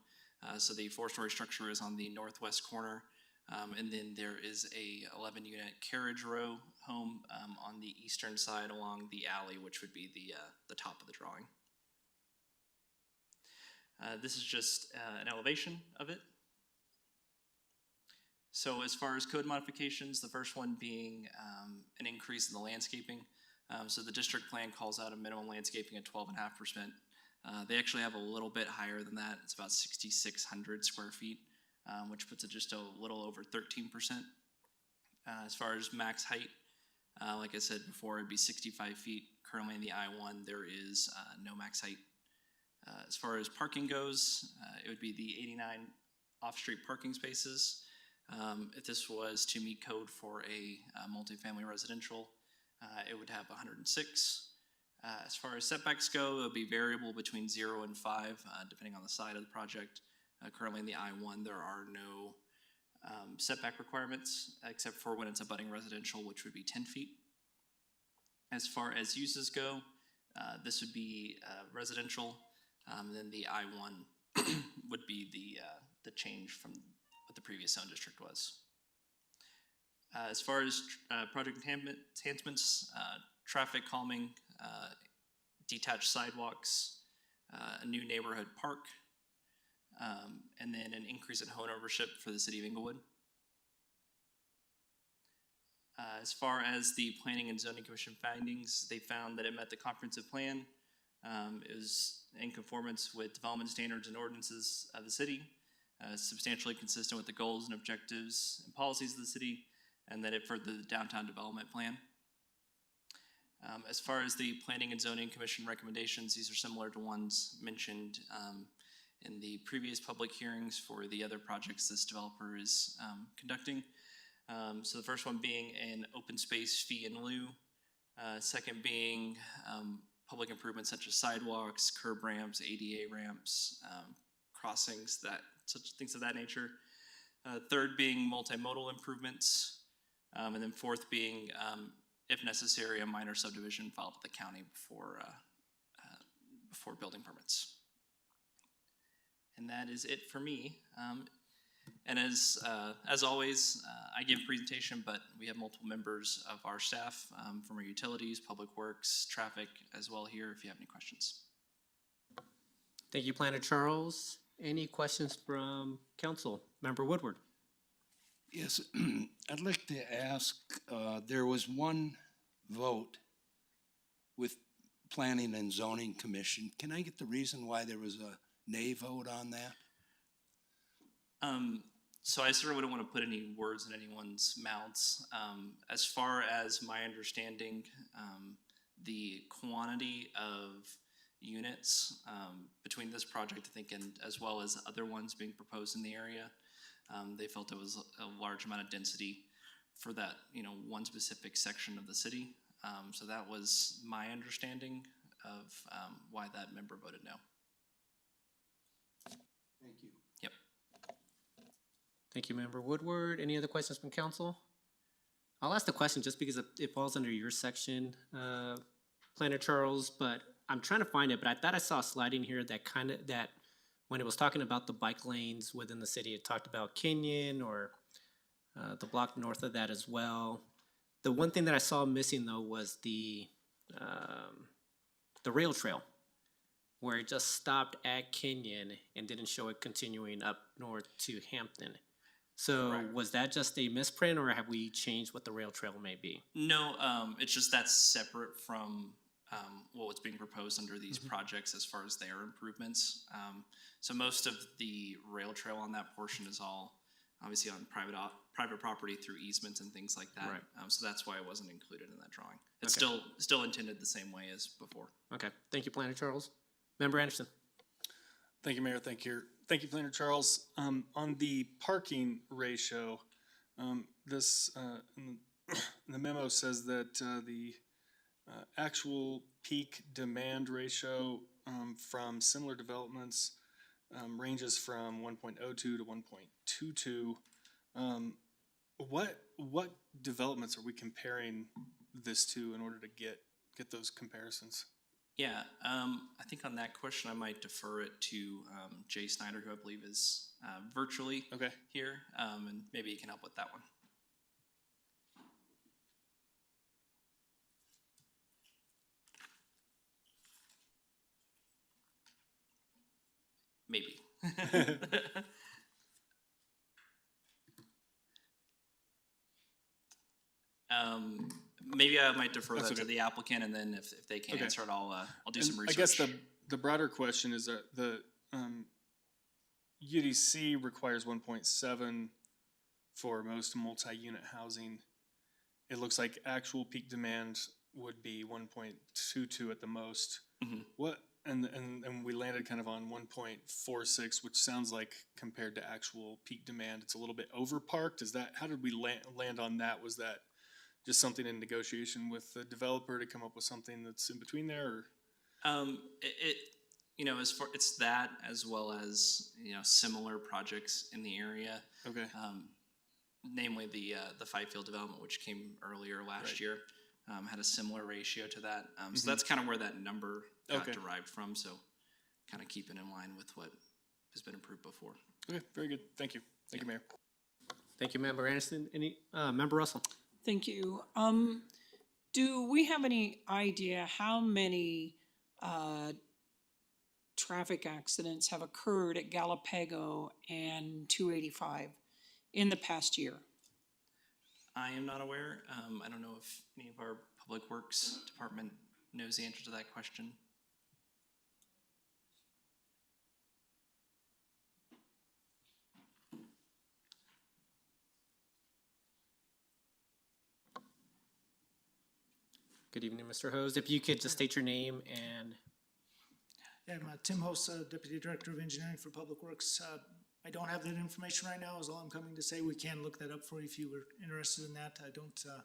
So the 4-story structure is on the northwest corner. And then there is a 11-unit carriage row home on the eastern side along the alley, which would be the top of the drawing. This is just an elevation of it. So as far as code modifications, the first one being an increase in the landscaping. So the district plan calls out a minimum landscaping at 12.5%. They actually have a little bit higher than that. It's about 6,600 square feet, which puts it just a little over 13%. As far as max height, like I said before, it'd be 65 feet. Currently in the I-1, there is no max height. As far as parking goes, it would be the 89 off-street parking spaces. If this was to meet code for a multifamily residential, it would have 106. As far as setbacks go, it would be variable between 0 and 5, depending on the side of the project. Currently in the I-1, there are no setback requirements, except for when it's abutting residential, which would be 10 feet. As far as uses go, this would be residential, and then the I-1 would be the change from what the previous zone district was. As far as project enhancements, traffic calming, detached sidewalks, a new neighborhood park, and then an increase in home ownership for the city of Englewood. As far as the Planning and Zoning Commission findings, they found that it met the comprehensive plan. It was in conformance with development standards and ordinances of the city, substantially consistent with the goals and objectives and policies of the city, and that it furthered the downtown development plan. As far as the Planning and Zoning Commission recommendations, these are similar to ones mentioned in the previous public hearings for the other projects this developer is conducting. So the first one being an open space fee in lieu. Second being public improvements such as sidewalks, curb ramps, ADA ramps, crossings, such things of that nature. Third being multimodal improvements. And then fourth being, if necessary, a minor subdivision filed with the county before building permits. And that is it for me. And as always, I give a presentation, but we have multiple members of our staff from our utilities, public works, traffic as well here if you have any questions. Thank you, Planner Charles. Any questions from council? Member Woodward? Yes, I'd like to ask, there was one vote with Planning and Zoning Commission. Can I get the reason why there was a nay vote on that? So I sort of wouldn't want to put any words in anyone's mouths. As far as my understanding, the quantity of units between this project, I think, and as well as other ones being proposed in the area, they felt it was a large amount of density for that, one specific section of the city. So that was my understanding of why that member voted no. Thank you. Yep. Thank you, Member Woodward. Any other questions from council? I'll ask the question just because it falls under your section, Planner Charles, but I'm trying to find it, but I thought I saw a slide in here that when it was talking about the bike lanes within the city, it talked about Kenyon or the block north of that as well. The one thing that I saw missing though was the rail trail, where it just stopped at Kenyon and didn't show it continuing up north to Hampton. So Correct. Was that just a misprint, or have we changed what the rail trail may be? No, it's just that's separate from what was being proposed under these projects as far as their improvements. So most of the rail trail on that portion is all obviously on private property through easements and things like that. Right. So that's why it wasn't included in that drawing. It's Okay. still intended the same way as before. Okay, thank you, Planner Charles. Member Anderson? Thank you, Mayor. Thank you, Planner Charles. On the parking ratio, this the memo says that the actual peak demand ratio from similar developments ranges from 1.02 to 1.22. What developments are we comparing this to in order to get those comparisons? Yeah, I think on that question, I might defer it to Jay Snyder, who I believe is virtually here, and maybe he can help with that one. Maybe. Maybe I might defer that to the applicant, and then if they can't answer it, I'll do some research. I guess the broader question is that the UDC requires 1.7 for most multi-unit housing. It looks like actual peak demand would be 1.22 at the most. What and we landed kind of on 1.46, which sounds like compared to actual peak demand, it's a little bit overparked. Is that, how did we land on that? Was that just something in negotiation with the developer to come up with something that's in between there? Or? As far, it's that as well as similar projects in the area. Okay. Namely the Fifield development, which came earlier last year, had a similar ratio to that. So that's kind of where that number got derived from. So kind of keeping in line with what has been approved before. Okay, very good. Thank you. Thank you, Mayor. Thank you, Member Anderson. Any Member Russell? Thank you. Do we have any idea how many traffic accidents have occurred at Galapago and 285 in the past year? I am not aware. I don't know if any of our Public Works Department knows the answer to that question. Good evening, Mr. Hose. If you could just state your name and Yeah, I'm Tim Hose, Deputy Director of Engineering for Public Works. I don't have that information right now, is all I'm coming to say. We can look that up for you if you were interested in that. I don't, I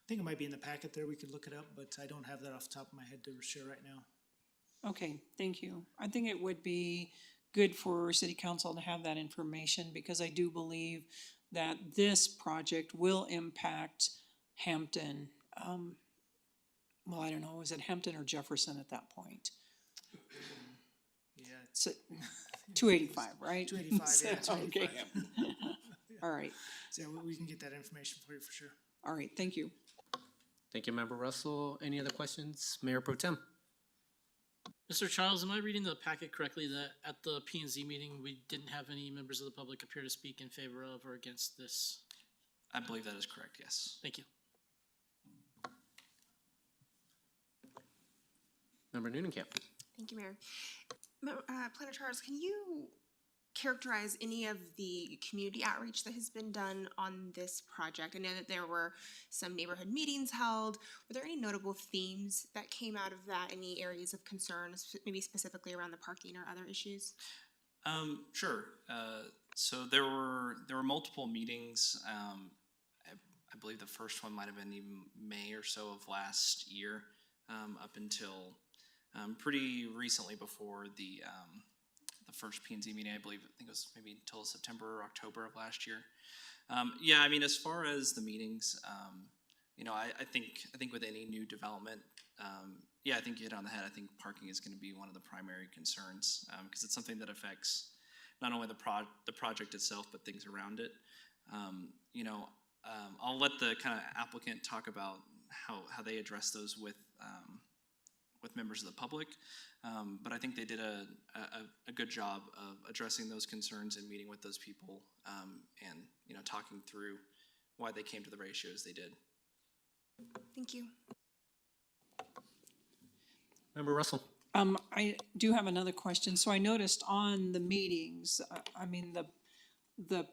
think it might be in the packet there, we could look it up, but I don't have that off the top of my head to share right now. Okay, thank you. I think it would be good for city council to have that information because I do believe that this project will impact Hampton. Well, I don't know, was it Hampton or Jefferson at that point? Yeah, So, 285, right? 285, yeah, So, okay. 285. All right, So yeah, we can get that information for you for sure. all right, thank you. thank you, Member Russell. Any other questions? Mayor Pro Tem? Mr. Charles, am I reading the packet correctly that at the P and Z meeting, we didn't have any members of the public appear to speak in favor of or against this? I believe that is correct, yes. Thank you. Member Newnham. Thank you, Mayor. Planner Charles, can you characterize any of the community outreach that has been done on this project? I know that there were some neighborhood meetings held. Were there any notable themes that came out of that? Any areas of concern, maybe specifically around the parking or other issues? Sure. So there were multiple meetings. I believe the first one might have been even May or so of last year, up until pretty recently before the first P&Z meeting. I think it was maybe until September or October of last year. Yeah, I mean, as far as the meetings, you know, I think with any new development, yeah, I think you hit on the head. I think parking is going to be one of the primary concerns because it's something that affects not only the project itself but things around it. You know, I'll let the kind of applicant talk about how they address those with members of the public, but I think they did a good job of addressing those concerns and meeting with those people, and you know, talking through why they came to the ratios they did. Thank you. Member Russell? I do have another question. So I noticed on the meetings, I mean, the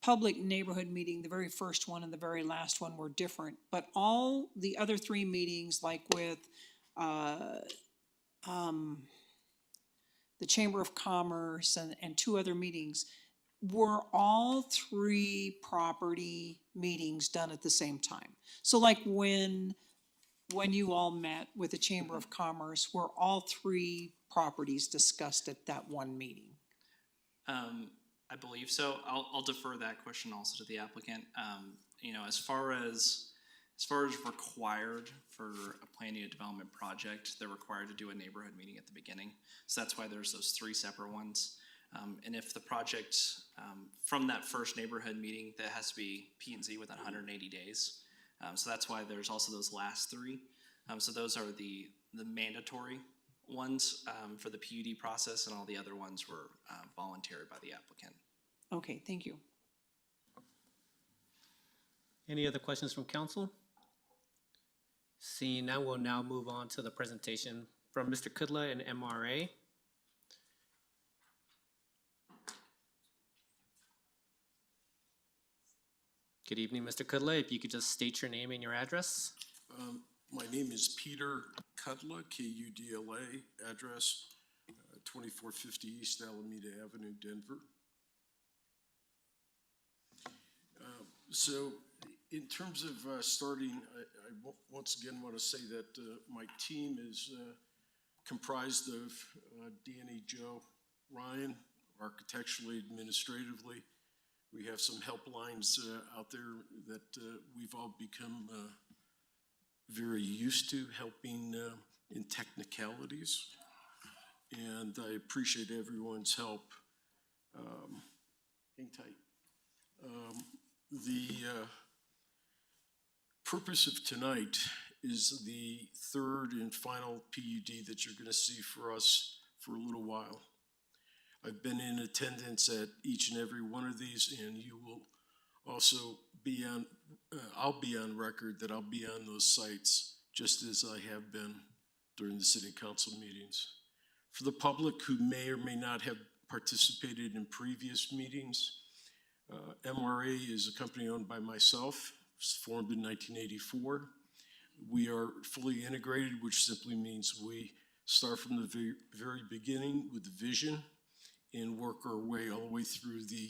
public neighborhood meeting, the very first one and the very last one were different, but all the other three meetings, like with the Chamber of Commerce and two other meetings, were all three property meetings done at the same time? So like when you all met with the Chamber of Commerce, were all three properties discussed at that one meeting? I believe so. I'll defer that question also to the applicant. You know, as far as required for a planning and development project, they're required to do a neighborhood meeting at the beginning. So that's why there's those three separate ones. And if the project, from that first neighborhood meeting, that has to be P&Z within 180 days. So that's why there's also those last three. So those are the mandatory ones for the PUD process, and all the other ones were voluntary by the applicant. Okay, thank you. Any other questions from council? Seeing none, we'll now move on to the presentation from Mr. Kudla and MRA. Good evening, Mr. Kudla. If you could just state your name and your address. My name is Peter Kudla, Kudla, address 2450 East Alameda Avenue, Denver. So in terms of starting, I once again want to say that my team is comprised of Danny, Joe, Ryan, architecturally, administratively. We have some helplines out there that we've all become very used to helping in technicalities, and I appreciate everyone's help. Hang tight. The purpose of tonight is the third and final PUD that you're going to see for us for a little while. I've been in attendance at each and every one of these, and you will also be on, I'll be on record that I'll be on those sites just as I have been during the city council meetings. For the public who may or may not have participated in previous meetings, MRA is a company owned by myself. It was formed in 1984. We are fully integrated, which simply means we start from the very beginning with the vision and work our way all the way through the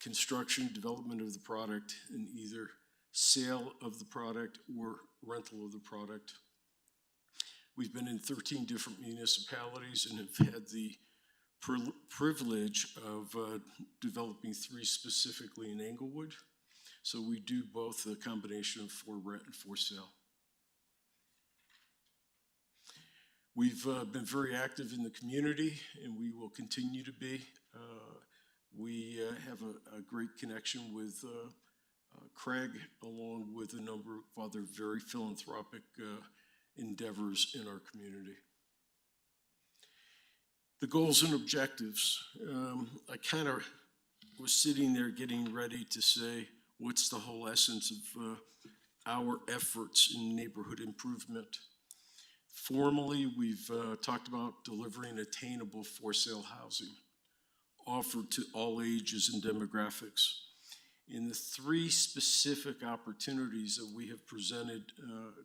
construction, development of the product, and either sale of the product or rental of the product. We've been in 13 different municipalities and have had the privilege of developing 3 specifically in Englewood. So we do both a combination of for rent and for sale. We've been very active in the community, and we will continue to be. We have a great connection with Craig, along with a number of other very philanthropic endeavors in our community. The goals and objectives. I kind of was sitting there getting ready to say, what's the whole essence of our efforts in neighborhood improvement? Formally, we've talked about delivering attainable for-sale housing offered to all ages and demographics. In the 3 specific opportunities that we have presented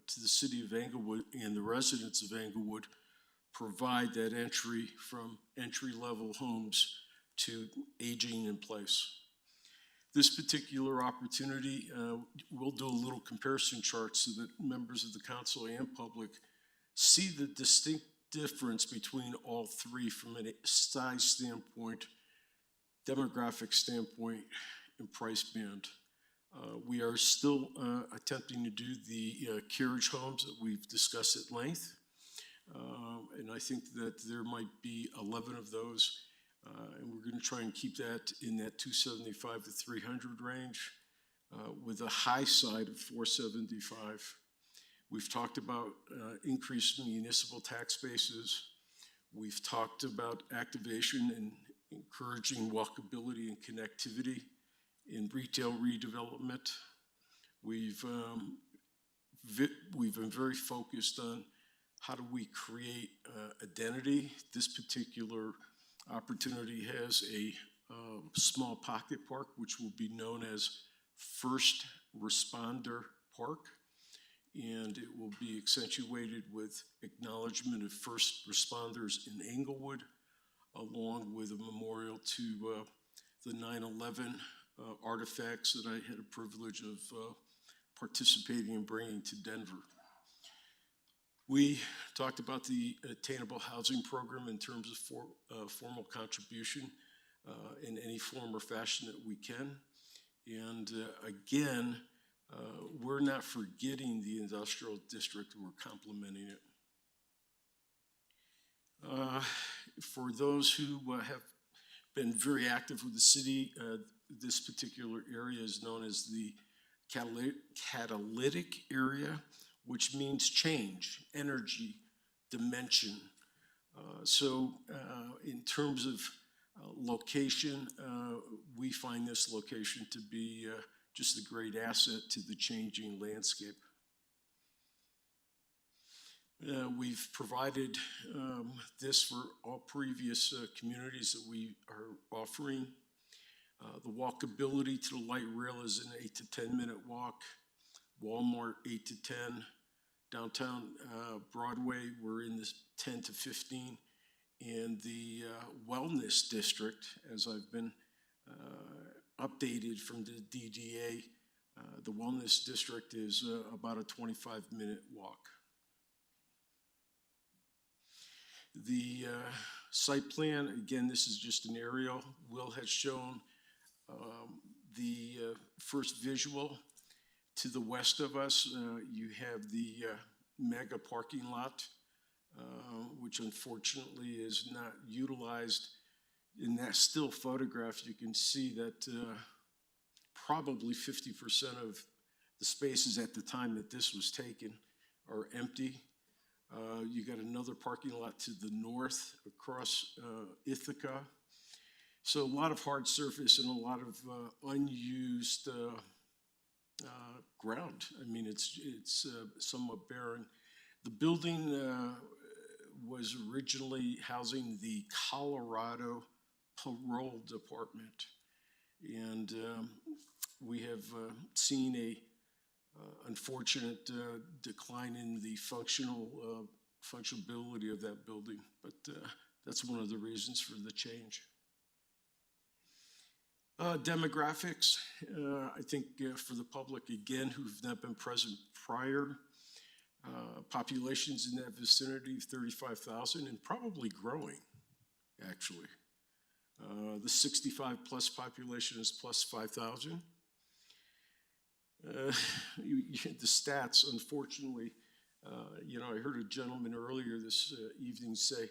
to the city of Englewood and the residents of Englewood, provide that entry from entry-level homes to aging in place. This particular opportunity, we'll do a little comparison chart so that members of the council and public see the distinct difference between all 3 from a size standpoint, demographic standpoint, and price band. We are still attempting to do the carriage homes that we've discussed at length. And I think that there might be 11 of those, and we're going to try and keep that in that 275 to 300 range, with a high side of 475. We've talked about increased municipal tax bases. We've talked about activation and encouraging walkability and connectivity in retail redevelopment. We've been very focused on how do we create identity. This particular opportunity has a small pocket park, which will be known as First Responder Park, and it will be accentuated with acknowledgement of first responders in Englewood, along with a memorial to the 9/11 artifacts that I had a privilege of participating in bringing to Denver. We talked about the attainable housing program in terms of formal contribution in any form or fashion that we can. And again, we're not forgetting the industrial district, we're complementing it. For those who have been very active with the city, this particular area is known as the catalytic area, which means change, energy, dimension. So in terms of location, we find this location to be just a great asset to the changing landscape. We've provided this for all previous communities that we are offering. The walkability to the light rail is an 8 to 10 minute walk. Walmart 8 to 10. Downtown Broadway, we're in this 10 to 15. And the wellness district, as I've been updated from the DDA, the wellness district is about a 25-minute walk. The site plan, again, this is just an aerial. Will has shown the first visual. To the west of us, you have the mega parking lot, which unfortunately is not utilized. In that still photograph, you can see that probably 50% of the spaces at the time that this was taken are empty. You got another parking lot to the north across Ithaca. So a lot of hard surface and a lot of unused ground. I mean, it's somewhat barren. The building was originally housing the Colorado Parole Department. And we have seen a unfortunate decline in the functionability of that building, but that's one of the reasons for the change. Demographics, I think for the public, again, who've not been present prior, populations in that vicinity of 35,000 and probably growing, actually. The 65 plus population is plus 5,000. The stats, unfortunately, I heard a gentleman earlier this evening say,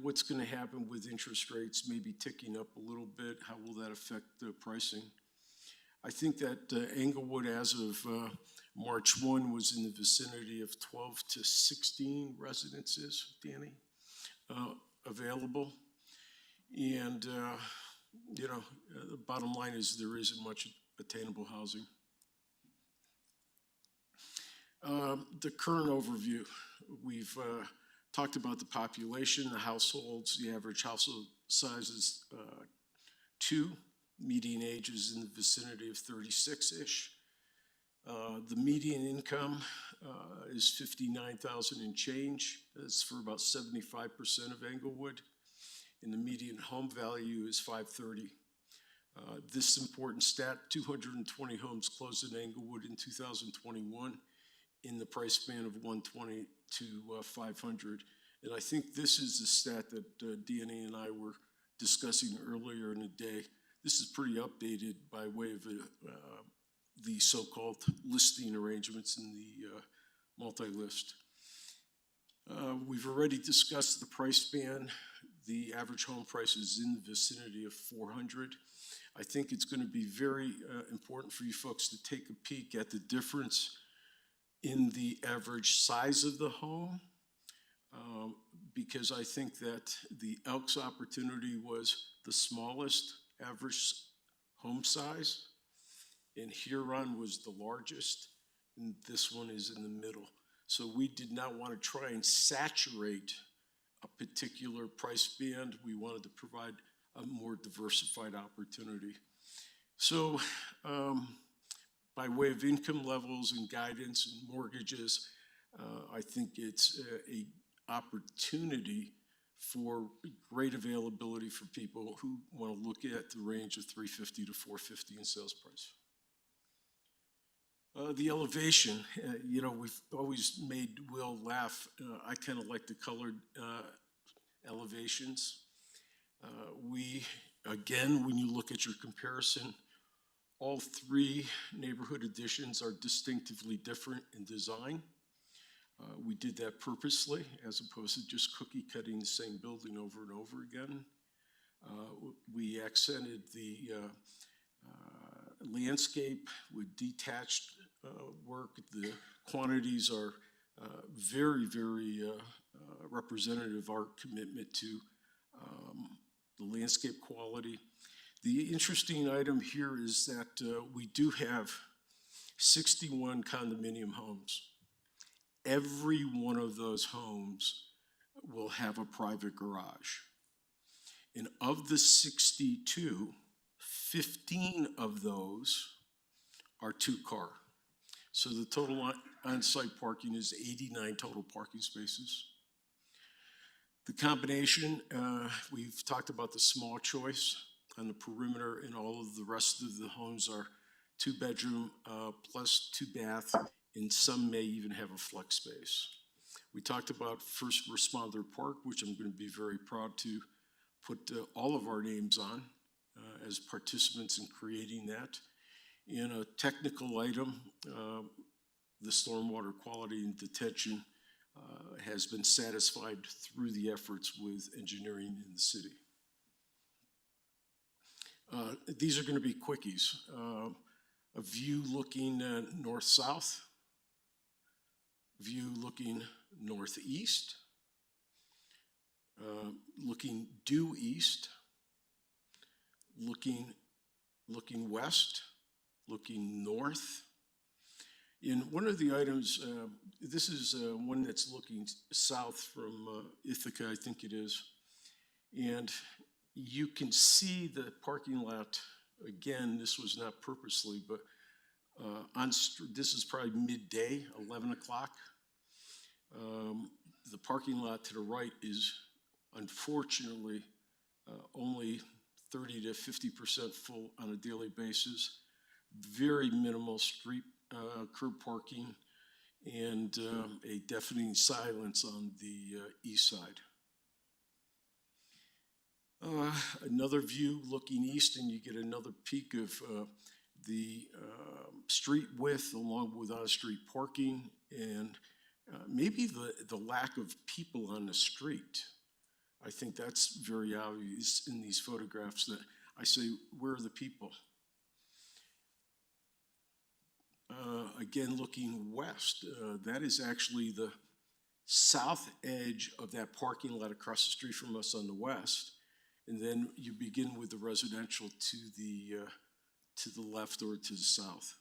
what's going to happen with interest rates maybe ticking up a little bit? How will that affect the pricing? I think that Englewood, as of March 1, was in the vicinity of 12 to 16 residences, Danny, available. And, the bottom line is there isn't much attainable housing. The current overview, we've talked about the population, the households. The average household size is 2, median age is in the vicinity of 36-ish. The median income is 59,000 and change. That's for about 75% of Englewood. And the median home value is 530. This important stat, 220 homes closed in Englewood in 2021 in the price span of 120 to 500. And I think this is the stat that DNA and I were discussing earlier in the day. This is pretty updated by way of the so-called listing arrangements in the multi-list. We've already discussed the price span. The average home price is in the vicinity of 400. I think it's going to be very important for you folks to take a peek at the difference in the average size of the home, because I think that the Elks opportunity was the smallest average home size, and Huron was the largest, and this one is in the middle. So we did not want to try and saturate a particular price band. We wanted to provide a more diversified opportunity. So by way of income levels and guidance and mortgages, I think it's a opportunity for great availability for people who want to look at the range of 350 to 450 in sales price. The elevation, we've always made Will laugh. I kind of like the colored elevations. Again, when you look at your comparison, all 3 neighborhood additions are distinctively different in design. We did that purposely, as opposed to just cookie cutting the same building over and over again. We accented the landscape with detached work. The quantities are very, very representative of our commitment to the landscape quality. The interesting item here is that we do have 61 condominium homes. Every one of those homes will have a private garage. And of the 62, 15 of those are 2-car. So the total on-site parking is 89 total parking spaces. The combination, we've talked about the small choice on the perimeter, and all of the rest of the homes are 2-bedroom plus 2-bath, and some may even have a flex space. We talked about First Responder Park, which I'm going to be very proud to put all of our names on as participants in creating that. In a technical item, the stormwater quality and detention has been satisfied through the efforts with engineering in the city. These are going to be quickies. A view looking north-south, view looking northeast, looking due east, looking west, looking north. In one of the items, this is one that's looking south from Ithaca, I think it is. And you can see the parking lot, again, this was not purposely, but this is probably midday, 11 o'clock. The parking lot to the right is unfortunately only 30 to 50% full on a daily basis. Very minimal street curb parking, and a deafening silence on the east side. Another view looking east, and you get another peek of the street width along with on-street parking, and maybe the lack of people on the street. I think that's very obvious in these photographs that I say, where are the people? Again, looking west, that is actually the south edge of that parking lot across the street from us on the west. And then you begin with the residential to the left or to the south.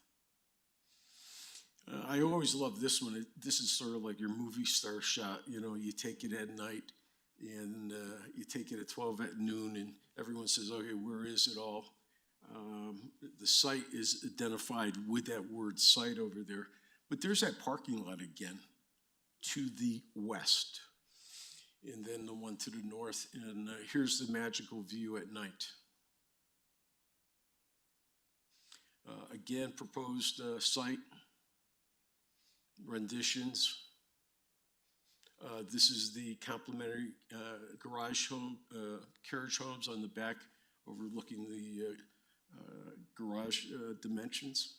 I always love this one. This is sort of like your movie star shot. You know, you take it at night and you take it at 12 at noon and everyone says, okay, where is it all? The site is identified with that word site over there, but there's that parking lot again to the west, and then the one to the north, and here's the magical view at night. Again, proposed site, renditions. This is the complimentary garage home, carriage homes on the back overlooking the garage dimensions.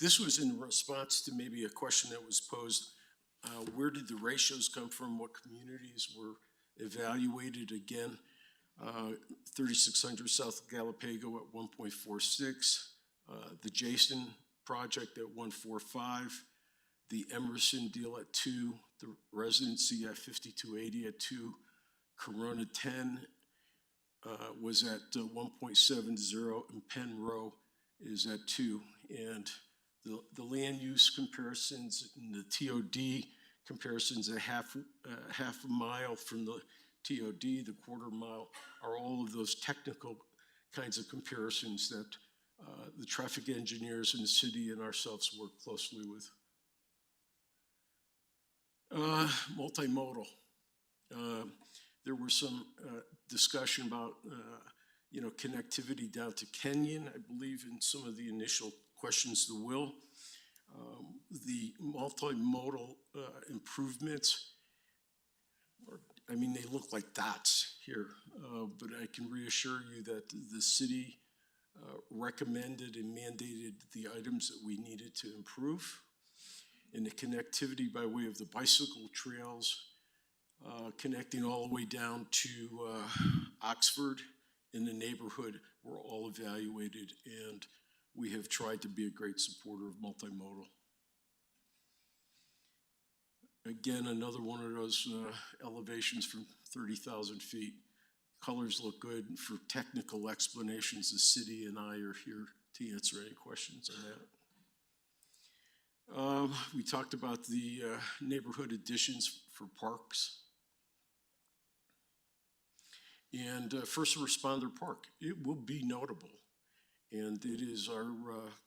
This was in response to maybe a question that was posed. Where did the ratios come from? What communities were evaluated? Again, 3600 South Galapago at 1.46, the Jason project at 1.45, the Emerson deal at 2, the residency at 5280 at 2, Corona 10 was at 1.70, and Penn is at 2. And the land use comparisons and the TOD comparisons at half a mile from the TOD, the quarter mile, are all of those technical kinds of comparisons that the traffic engineers in the city and ourselves work closely with. Multimodal. There was some discussion about connectivity down to Kenyon, I believe, in some of the initial questions to Will. The multimodal improvements, they look like dots here, but I can reassure you that the city recommended and mandated the items that we needed to improve. And the connectivity by way of the bicycle trails, connecting all the way down to Oxford in the neighborhood were all evaluated, and we have tried to be a great supporter of multimodal. Again, another one of those elevations from 30,000 feet. Colors look good. For technical explanations, the city and I are here to answer any questions on that. We talked about the neighborhood additions for parks. And First Responder Park, it will be notable. And it is our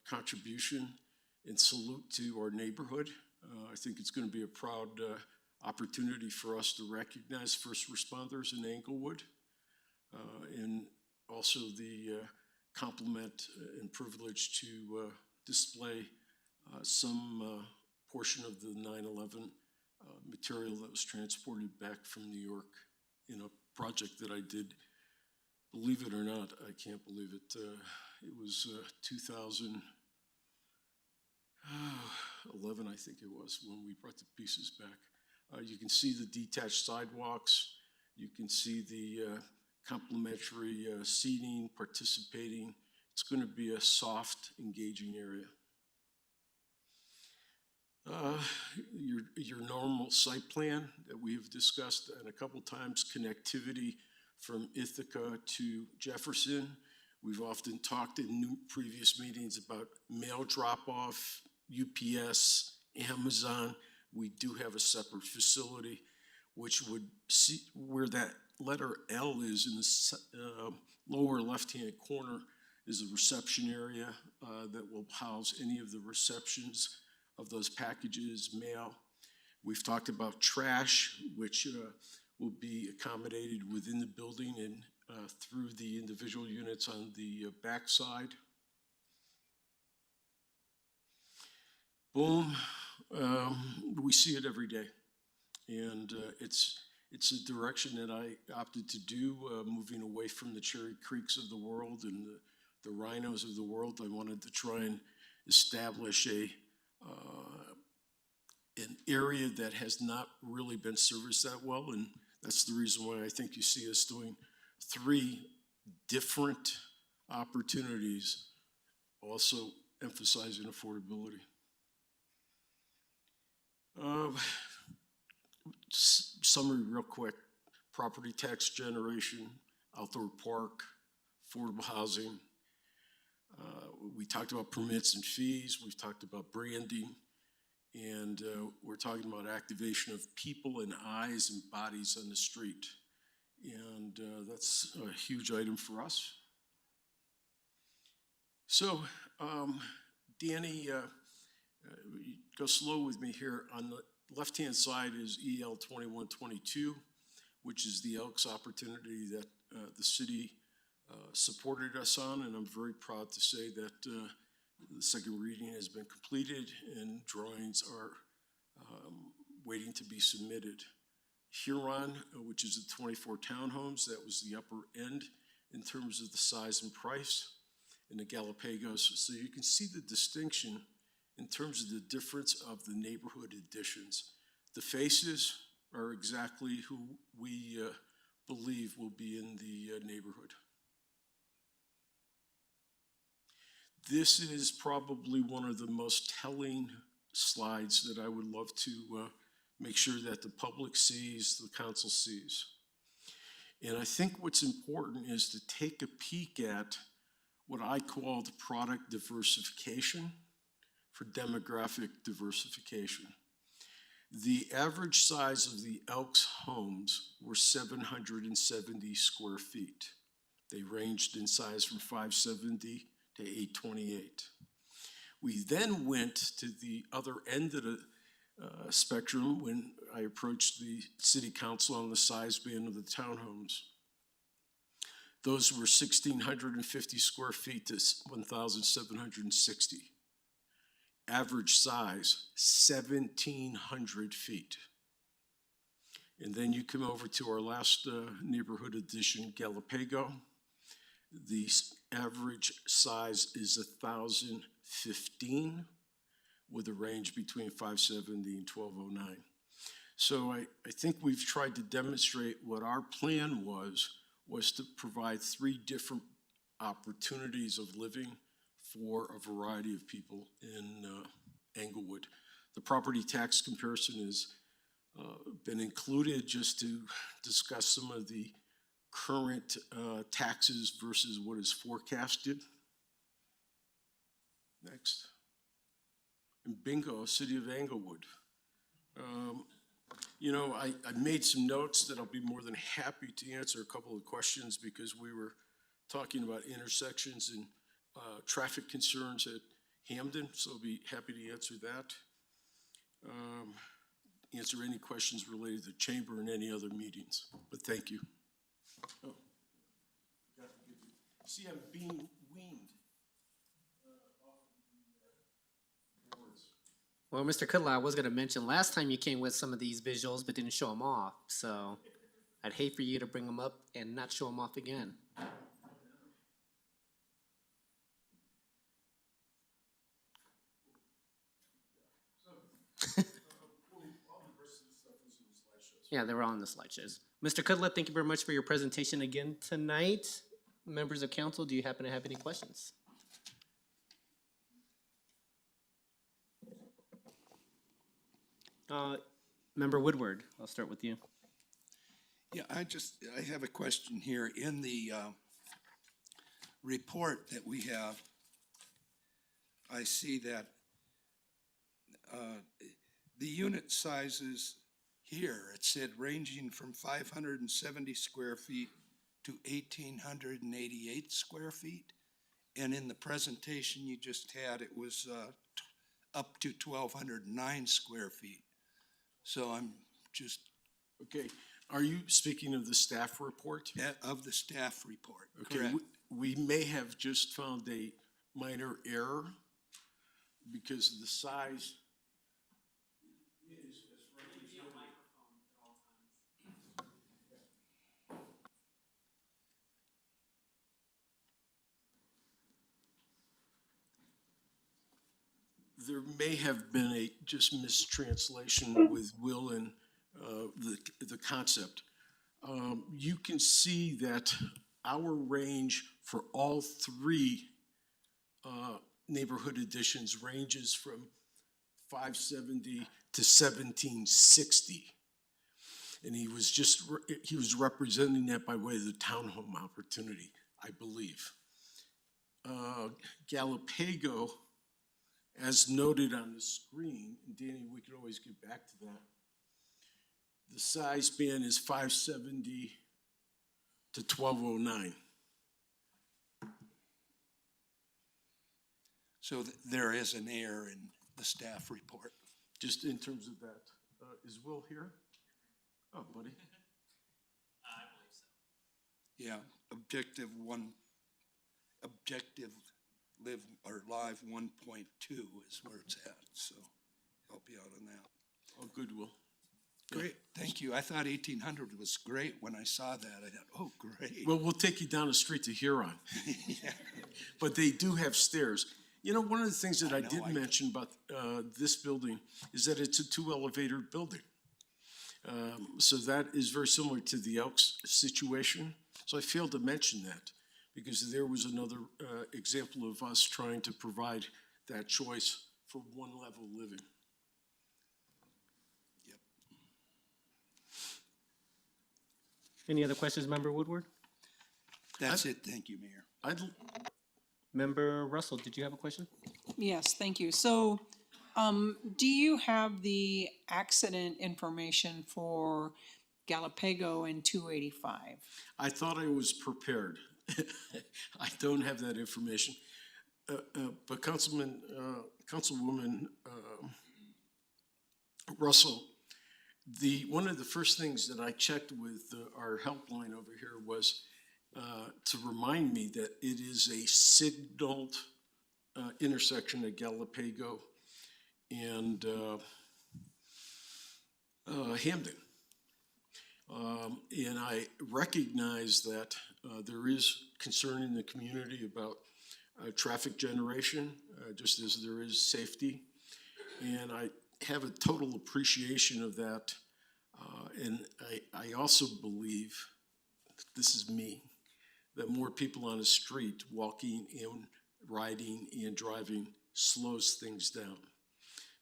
contribution and salute to our neighborhood. I think it's going to be a proud opportunity for us to recognize first responders in Englewood, and also the compliment and privilege to display some portion of the 9/11 material that was transported back from New York in a project that I did. Believe it or not, I can't believe it. It was 2011, I think it was, when we brought the pieces back. You can see the detached sidewalks. You can see the complimentary seating, participating. It's going to be a soft, engaging area. Your normal site plan that we have discussed and a couple times, connectivity from Ithaca to Jefferson. We've often talked in previous meetings about mail drop-off, UPS, Amazon. We do have a separate facility, which would see where that letter L is in the lower left-hand corner is a reception area that will house any of the receptions of those packages, mail. We've talked about trash, which will be accommodated within the building and through the individual units on the backside. Boom, we see it every day. And it's a direction that I opted to do, moving away from the Cherry Creeks of the world and the Rhinos of the world. I wanted to try and establish an area that has not really been serviced that well, and that's the reason why I think you see us doing 3 different opportunities, also emphasizing affordability. Summary real quick: property tax generation, outdoor park, affordable housing. We talked about permits and fees. We've talked about branding. And we're talking about activation of people and eyes and bodies on the street. And that's a huge item for us. So, Danny, go slow with me here. On the left-hand side is EL 2122, which is the Elks opportunity that the city supported us on, and I'm very proud to say that the second reading has been completed and drawings are waiting to be submitted. Huron, which is the 24 townhomes, that was the upper end in terms of the size and price, and the Galapagos. So you can see the distinction in terms of the difference of the neighborhood additions. The faces are exactly who we believe will be in the neighborhood. This is probably one of the most telling slides that I would love to make sure that the public sees, the council sees. And I think what's important is to take a peek at what I call the product diversification for demographic diversification. The average size of the Elks homes were 770 square feet. They ranged in size from 570 to 828. We then went to the other end of the spectrum when I approached the city council on the size band of the townhomes. Those were 1,650 square feet to 1,760. Average size, 1,700 feet. And then you come over to our last neighborhood addition, Galapago. The average size is 1,015 with a range between 570 and 1,209. So I think we've tried to demonstrate what our plan was to provide 3 different opportunities of living for a variety of people in Englewood. The property tax comparison has been included just to discuss some of the current taxes versus what is forecasted. Next. And bingo, City of Englewood. You know, I made some notes that I'll be more than happy to answer a couple of questions because we were talking about intersections and traffic concerns at Hamden, so I'll be happy to answer that. Answer any questions related to chamber and any other meetings, but thank you. Oh, see, I'm being weaned. Well, Mr. Kudla, I was going to mention last time you came with some of these visuals but didn't show them off. So I'd hate for you to bring them up and not show them off again. Yeah, they were all in the slideshows. Mr. Kudla, thank you very much for your presentation again tonight. Members of council, do you happen to have any questions? Member Woodward, I'll start with you. Yeah, I have a question here. In the report that we have, I see that the unit sizes here, it said ranging from 570 square feet to 1,888 square feet. And in the presentation you just had, it was up to 1,209 square feet. So I'm just, Okay, are you speaking of the staff report? of the staff report, Okay, correct? we may have just found a minor error because the size is as represented. There may have been a just mistranslation with Will and the concept. You can see that our range for all three neighborhood additions ranges from 570 to 1760. And he was representing that by way of the townhome opportunity, I believe. Galapago, as noted on the screen, and Danny, we could always get back to that. The size band is 570 to 1209. So there is an error in the staff report. Just in terms of that. Is Will here? Oh, buddy. Yeah, objective live 1.2 is where it's at, so help you out on that. Oh, good, Will. Great, thank you. I thought 1,800 was great when I saw that. I thought, oh, great. Well, we'll take you down the street to Huron. But they do have stairs. You know, one of the things that I did mention about this building is that it's a 2-elevator building. So that is very similar to the Elks situation. So I failed to mention that because there was another example of us trying to provide that choice for one-level living. Yep. Any other questions, Member Woodward? That's it, thank you, Mayor. Member Russell, did you have a question? Yes, thank you. So, do you have the accident information for Galapago and 285? I thought I was prepared. I don't have that information. But Councilwoman Russell, one of the first things that I checked with our helpline over here was to remind me that it is a signaled intersection at Galapago and Hamden. And I recognize that there is concern in the community about traffic generation, just as there is safety. And I have a total appreciation of that. And I also believe, this is me, that more people on the street walking and riding and driving slows things down.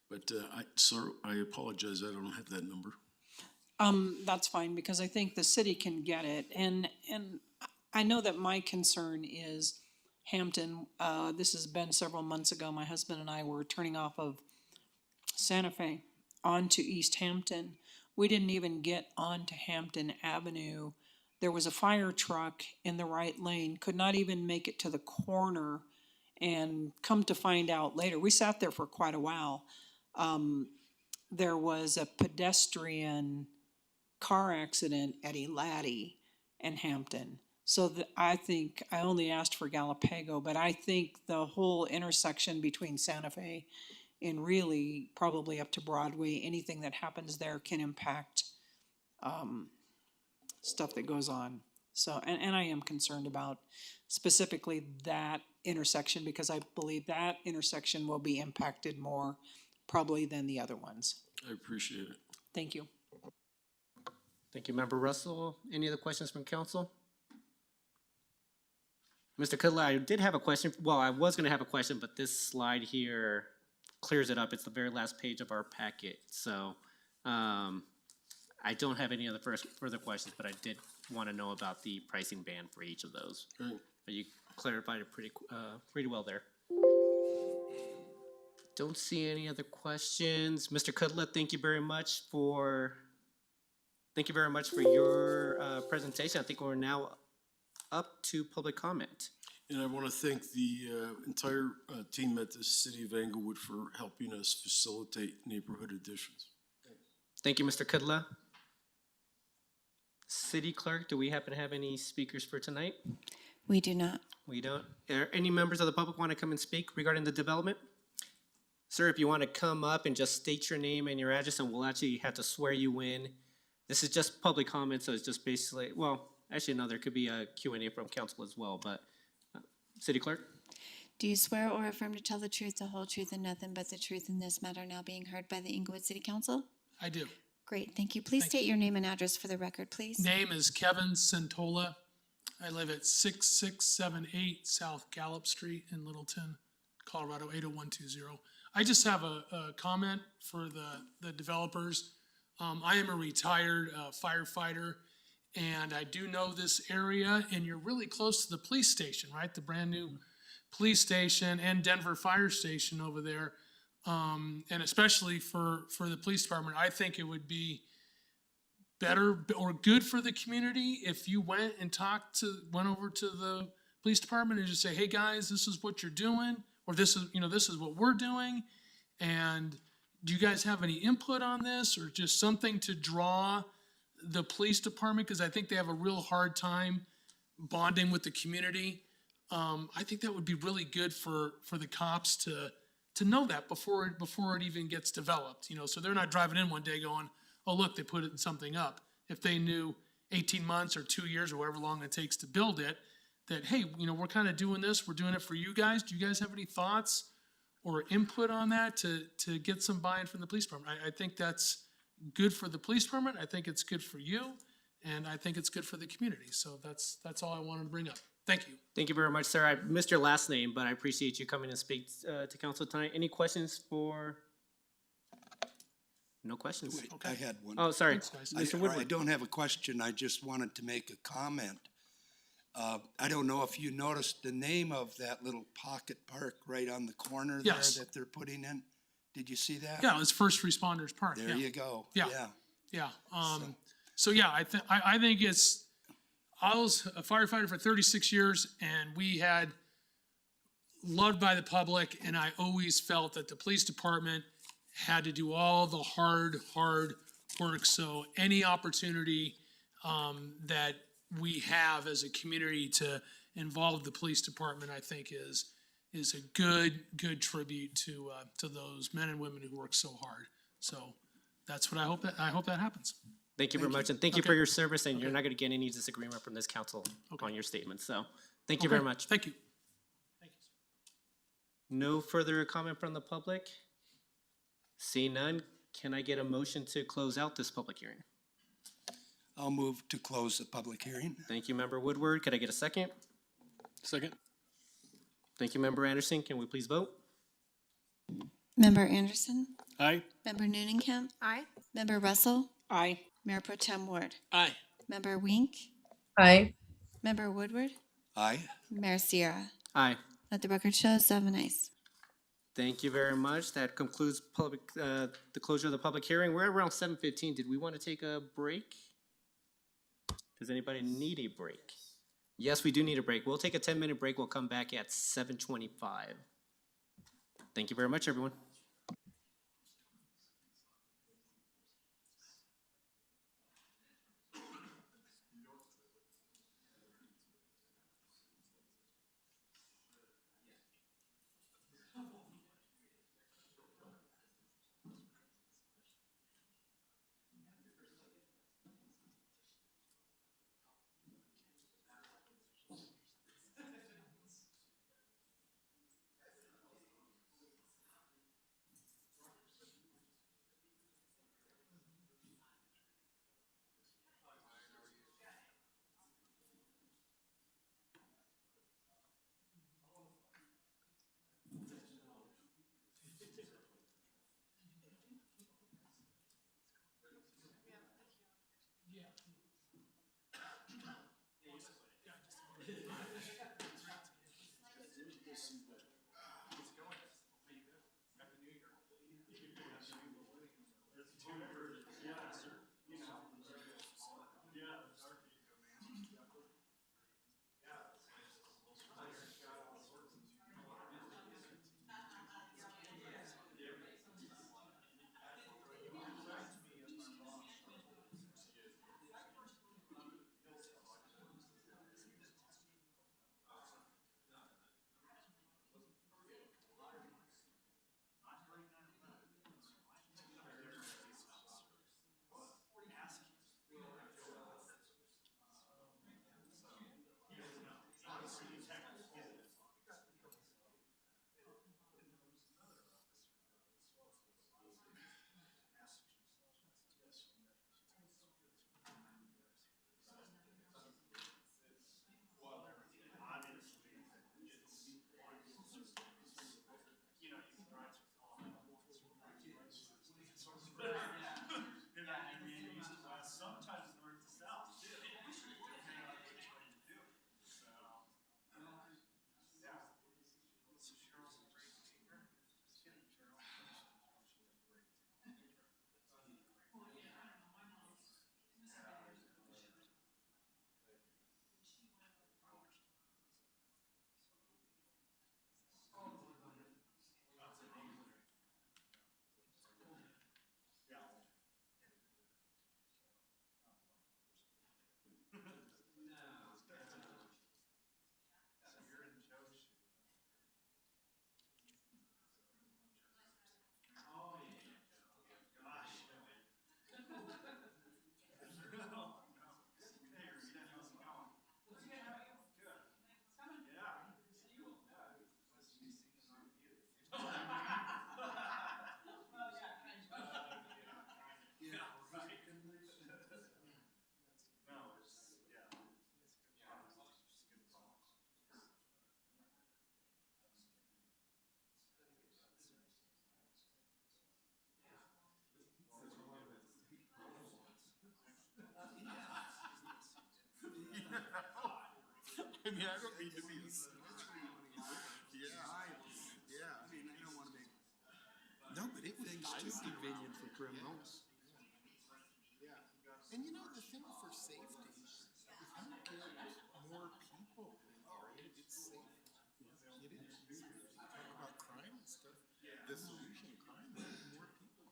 But sir, I apologize, I don't have that number. That's fine, because I think the city can get it, and I know that my concern is Hampton. This has been several months ago, my husband and I were turning off of Santa Fe onto East Hampton. We didn't even get onto Hampton Avenue. There was a fire truck in the right lane, could not even make it to the corner, and come to find out later, we sat there for quite a while. There was a pedestrian car accident at Elati and Hampton. So I think, I only asked for Galapago, but I think the whole intersection between Santa Fe and really probably up to Broadway, anything that happens there can impact stuff that goes on. So, and I am concerned about specifically that intersection, because I believe that intersection will be impacted more probably than the other ones. I appreciate it. Thank you. Thank you, Member Russell. Any other questions from council? Mr. Cutler, I did have a question. Well, I was going to have a question, but this slide here clears it up. It's the very last page of our packet. So I don't have any other further questions, but I did want to know about the pricing band for each of those. Right. But you clarified it pretty well there. Don't see any other questions. Mr. Cudlett, thank you very much for your presentation. I think we're now up to public comment. And I want to thank the entire team at the City of Englewood for helping us facilitate neighborhood additions. Thank you, Mr. Kudla. City Clerk, do we happen to have any speakers for tonight? We do not. We don't. Are any members of the public want to come and speak regarding the development? Sir, if you want to come up and just state your name and your address, and we'll actually have to swear you in. This is just public comment, so it's just basically, well, actually, no, there could be a Q&A from council as well, but City Clerk? Do you swear or affirm to tell the truth, the whole truth, and nothing but the truth in this matter now being heard by the Englewood City Council? I do. Great, thank you. Please state your name and address for the record, please. Name is Kevin Centola. I live at 6678 South Gallup Street in Littleton, Colorado, 80120. I just have a comment for the developers. I am a retired firefighter, and I do know this area, and you're really close to the police station, right? The brand new police station and Denver Fire Station over there. And especially for the police department, I think it would be better or good for the community if you went over to the police department and just say, hey guys, this is what you're doing, or this is what we're doing. And do you guys have any input on this, or just something to draw the police department? Because I think they have a real hard time bonding with the community. I think that would be really good for the cops to know that before it even gets developed, so they're not driving in one day going, oh, look, they put something up. If they knew 18 months or 2 years or however long it takes to build it, that, hey, we're kind of doing this, we're doing it for you guys. Do you guys have any thoughts or input on that to get some buy-in from the police department? I think that's good for the police department. I think it's good for you, and I think it's good for the community. So that's all I wanted to bring up. Thank you. Thank you very much, sir. I missed your last name, but I appreciate you coming and speak to council tonight. Any questions for? No questions. Wait, I had one. Oh, sorry, Thanks, guys. Mr. I Woodward. don't have a question, I just wanted to make a comment. I don't know if you noticed the name of that little pocket park right on the corner there Yes. that they're putting in? Did you see that? Yeah, it's First Responders Park. There you go. Yeah. Yeah. So yeah, I think I was a firefighter for 36 years, and we had loved by the public, and I always felt that the police department had to do all the hard work. So any opportunity that we have as a community to involve the police department, I think is a good tribute to those men and women who work so hard. So that's what I hope that happens. Thank you very much, and thank you for your service, and you're not going to get any disagreement from this council on your statement, so thank you very much. Thank you. No further comment from the public? Seeing none, can I get a motion to close out this public hearing? I'll move to close the public hearing. Thank you, Member Woodward. Could I get a second? Second? Thank you, Member Anderson. Can we please vote? Member Anderson? Aye. Member Noonan-Kemp? Aye. Member Russell? Aye. Mayor Pro Tem Ward? Aye. Member Wink? Aye. Member Woodward? Aye. Mayor Sierra? Aye. Let the record show 7 ayes. Thank you very much. That concludes the closure of the public hearing. We're at around 7:15. Did we want to take a break? Does anybody need a break? Yes, we do need a break. We'll take a 10-minute break. We'll come back at 7:25. Thank you very much, everyone. see that. I mean, I don't mean to be a yeah. I mean, I don't wanna make. No, but it was convenient for criminals. Yeah, and you know, the thing for safety, if you get more people in an area, it's safe. It is. You talk about crime and stuff, the solution to crime is more people.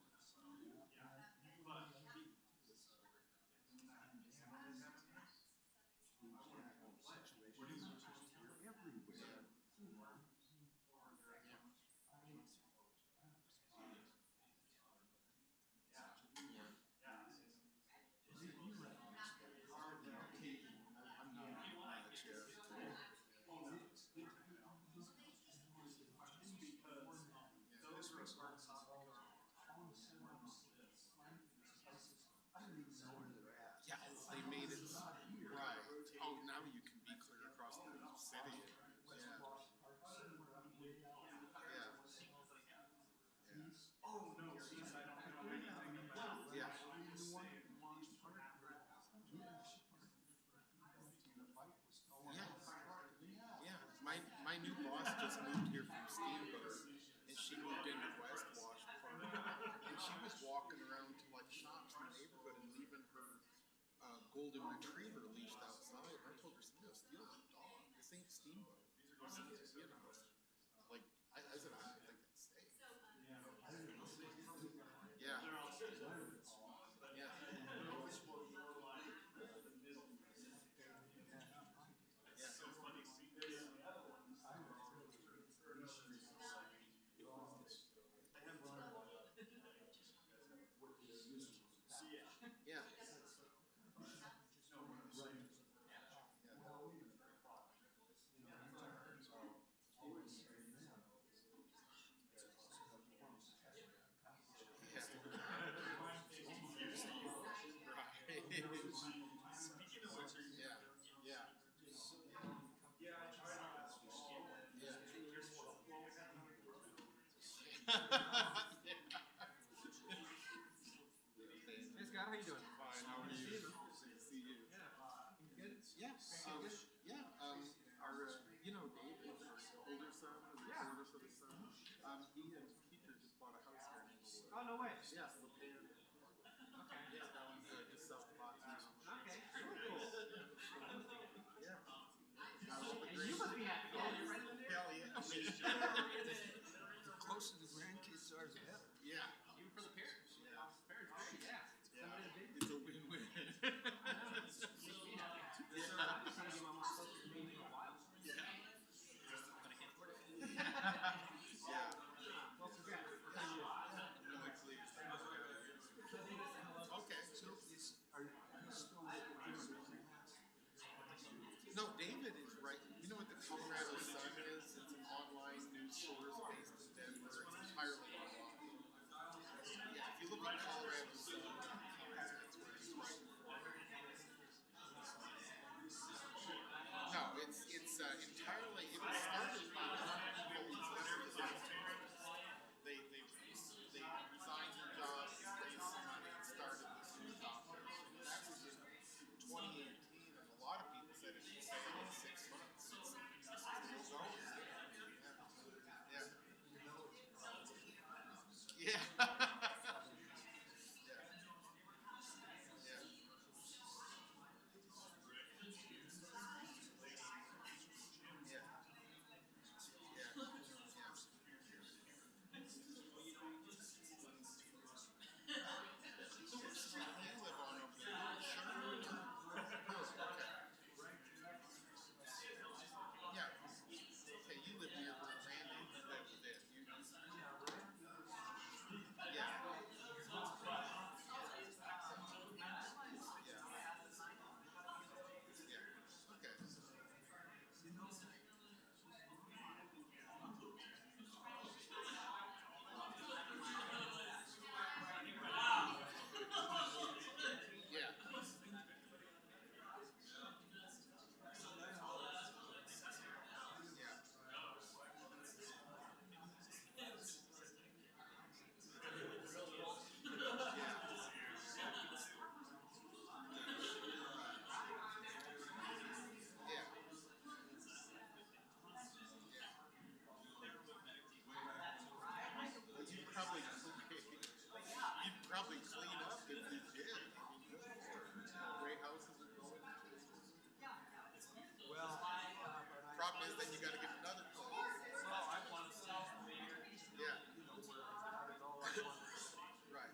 Yeah, they made it right. Oh, now you can be clear across the city. Yeah. Oh, no, geez, I don't know anything about. Yeah. Yeah, my new boss just moved here from Steamboat, and she moved into West Wash Park, and she was walking around to like shops in the neighborhood and leaving her golden retriever leashed outside. I told her, "Somebody will steal that dog. This ain't Steamboat. This is, you know, like I said, I don't think that's safe." Yeah. Yeah. Yeah. Hey Scott, how you doing? Fine, how are you? Good to see you. Good? Yeah, our, you know, David, our older son, Close to the grandkids are the better. Yeah. Even for the parents. Yeah. Parents, yeah. It's a win-win. Okay, so are you still No, David is right. You know what the Colorado Sun is? It's an online news source based in Denver. It's entirely online. Yeah, if you look at Colorado Sun, that's where he's writing for. No, it's entirely. It was started by they resigned their jobs. They started this new operation. That was in 2018, and a lot of people said it would fail in 6 months. It's still going. Yeah. Yeah. You'd probably clean up if you did. Gray houses are going. Well, problem is then you got to get another place. Well, I want to see. Yeah. Right.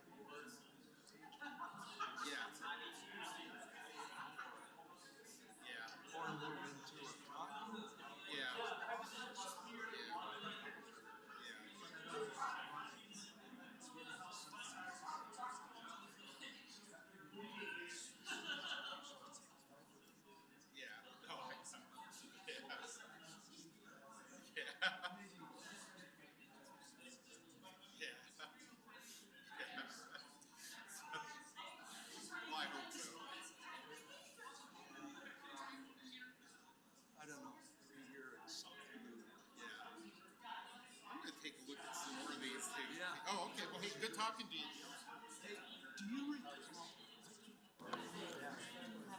Yeah. Yeah. Or move into a truck. Yeah. I don't know. Every year it's something new. Yeah. I'm gonna take a look at some more of these things. Yeah. Oh, okay. Well, hey, good talking to you. Hey, do you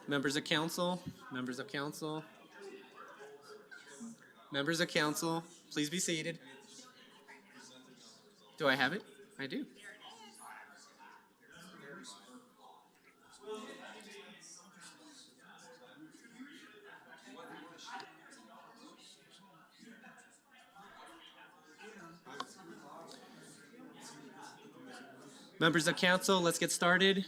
Members of council, members of council, members of council, please be seated. Do I have it? I do. Members of council, let's get started.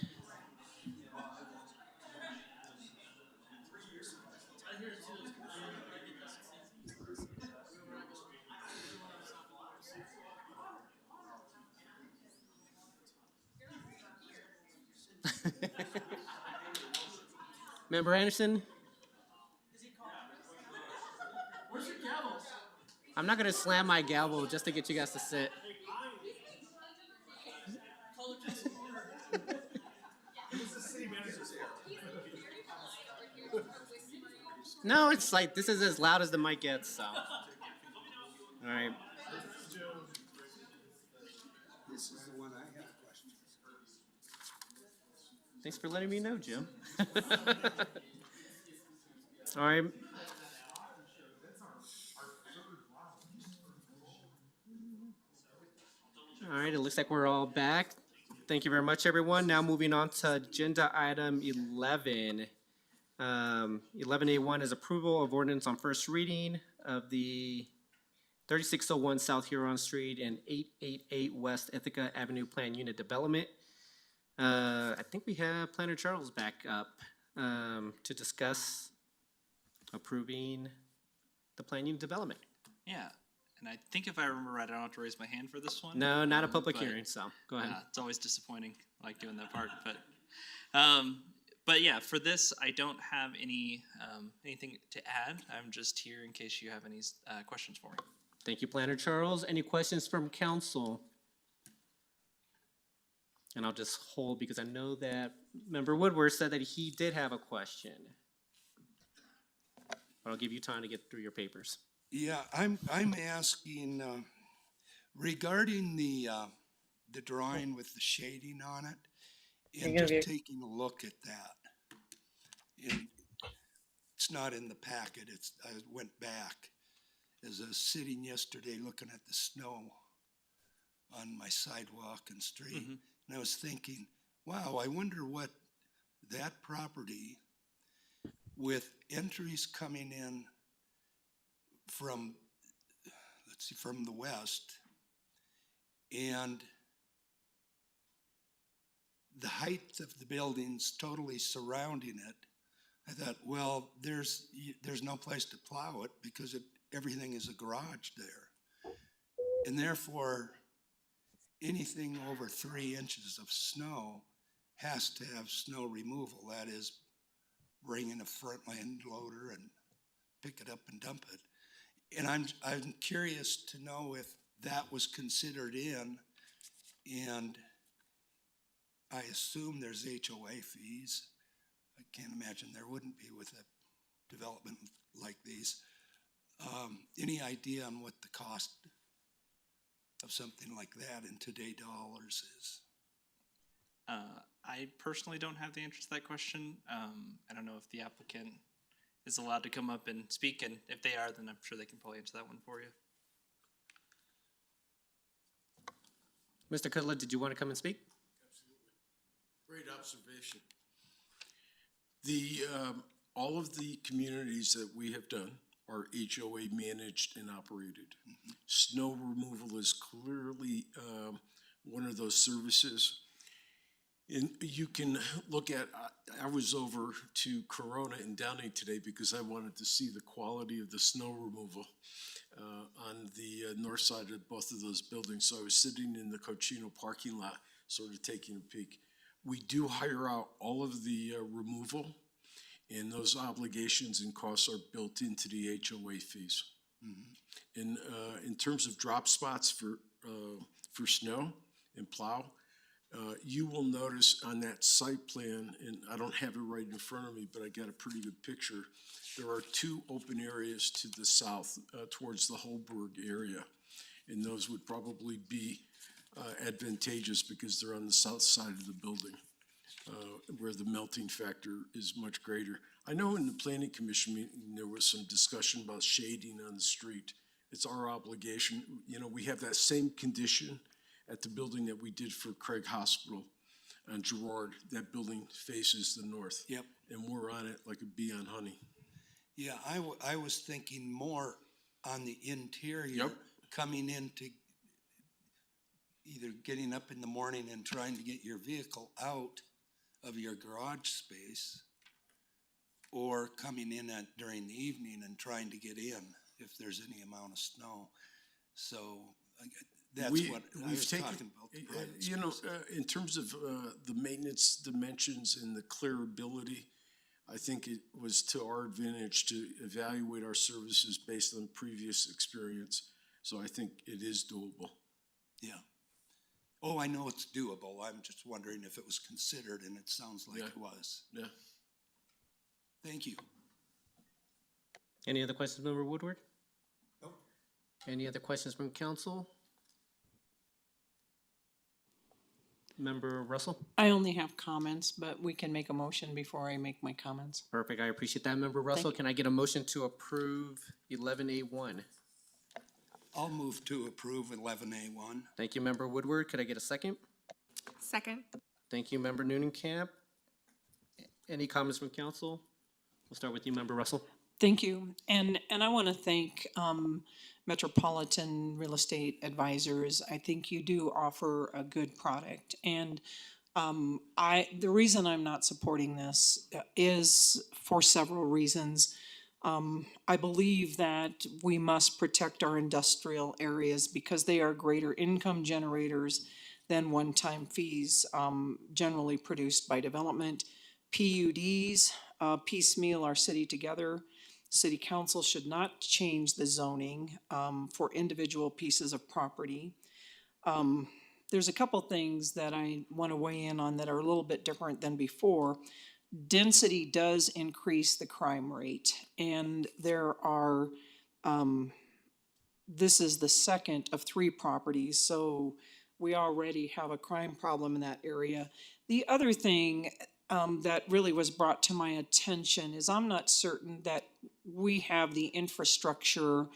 Member Anderson? Where's your gavel? I'm not gonna slam my gavel just to get you guys to sit. No, it's like, this is as loud as the mic gets, so. All right. This is the one I have questions. Thanks for letting me know, Jim. All right. All right, it looks like we're all back. Thank you very much, everyone. Now moving on to agenda item 11. 11A1 is approval of ordinance on first reading of the 3601 South Huron Street and 888 West Ithaca Avenue Plan Unit Development. I think we have Planner Charles back up to discuss approving the plan unit development. Yeah, and I think if I remember right, I don't have to raise my hand for this one. No, not a public but, hearing, so go ahead. It's always disappointing, I like doing that part, but yeah, for this, I don't have anything to add. I'm just here in case you have any questions for me. Thank you, Planner Charles. Any questions from council? And I'll just hold because I know that Member Woodward said that he did have a question. But I'll give you time to get through your papers. Yeah, I'm asking, regarding the drawing with the shading on it, and just taking a look at that. And it's not in the packet, I went back. As I was sitting yesterday looking at the snow on my sidewalk and street, and I was thinking, wow, I wonder what that property, with entries coming in from, let's see, from the west, and the height of the buildings totally surrounding it, I thought, well, there's no place to plow it because everything is a garage there. And therefore, anything over 3 inches of snow has to have snow removal. That is, bring in a front end loader and pick it up and dump it. And I'm curious to know if that was considered in, and I assume there's HOA fees. I can't imagine there wouldn't be with a development like these. Any idea on what the cost of something like that in today's dollars is? I personally don't have the answer to that question. I don't know if the applicant is allowed to come up and speak, and if they are, then I'm sure they can probably answer that one for you. Mr. Cutler, did you want to come and speak? Great observation. All of the communities that we have done are HOA managed and operated. Snow removal is clearly one of those services. And you can look at, I was over to Corona and Downey today because I wanted to see the quality of the snow removal on the north side of both of those buildings. So I was sitting in the Cochino parking lot, sort of taking a peek. We do hire out all of the removal, and those obligations and costs are built into the HOA fees. And in terms of drop spots for snow and plow, you will notice on that site plan, and I don't have it right in front of me, but I got a pretty good picture. There are 2 open areas to the south towards the Holberg area, and those would probably be advantageous because they're on the south side of the building, where the melting factor is much greater. I know in the planning commission meeting, there was some discussion about shading on the street. It's our obligation. You know, we have that same condition at the building that we did for Craig Hospital on Girard. That building faces the north. Yep. And we're on it like a bee on honey. Yeah, I was thinking more on the interior, Yep. coming into either getting up in the morning and trying to get your vehicle out of your garage space, or coming in during the evening and trying to get in if there's any amount of snow. So that's what I was talking about. The private you know, space. in terms of the maintenance dimensions and the clearability, I think it was to our advantage to evaluate our services based on previous experience. So I think it is doable. Yeah. Oh, I know it's doable. I'm just wondering if it was considered, and it sounds like it was. Yeah. Thank you. Any other questions, Member Woodward? Nope. Any other questions from council? Member Russell? I only have comments, but we can make a motion before I make my comments. Perfect, I appreciate that. Member Russell, you. can I get a motion to approve 11A1? I'll move to approve 11A1. Thank you, Member Woodward. Could I get a second? Second. Thank you, Member Noonan-Camp. Any comments from council? We'll start with you, Member Russell. Thank you. And I want to thank Metropolitan Real Estate Advisors. I think you do offer a good product. And the reason I'm not supporting this is for several reasons. I believe that we must protect our industrial areas because they are greater income generators than one-time fees generally produced by development. PUDs piecemeal our city together. City council should not change the zoning for individual pieces of property. There's a couple things that I want to weigh in on that are a little bit different than before. Density does increase the crime rate, and there are, this is the second of 3 properties, so we already have a crime problem in that area. The other thing that really was brought to my attention is I'm not certain that we have the infrastructure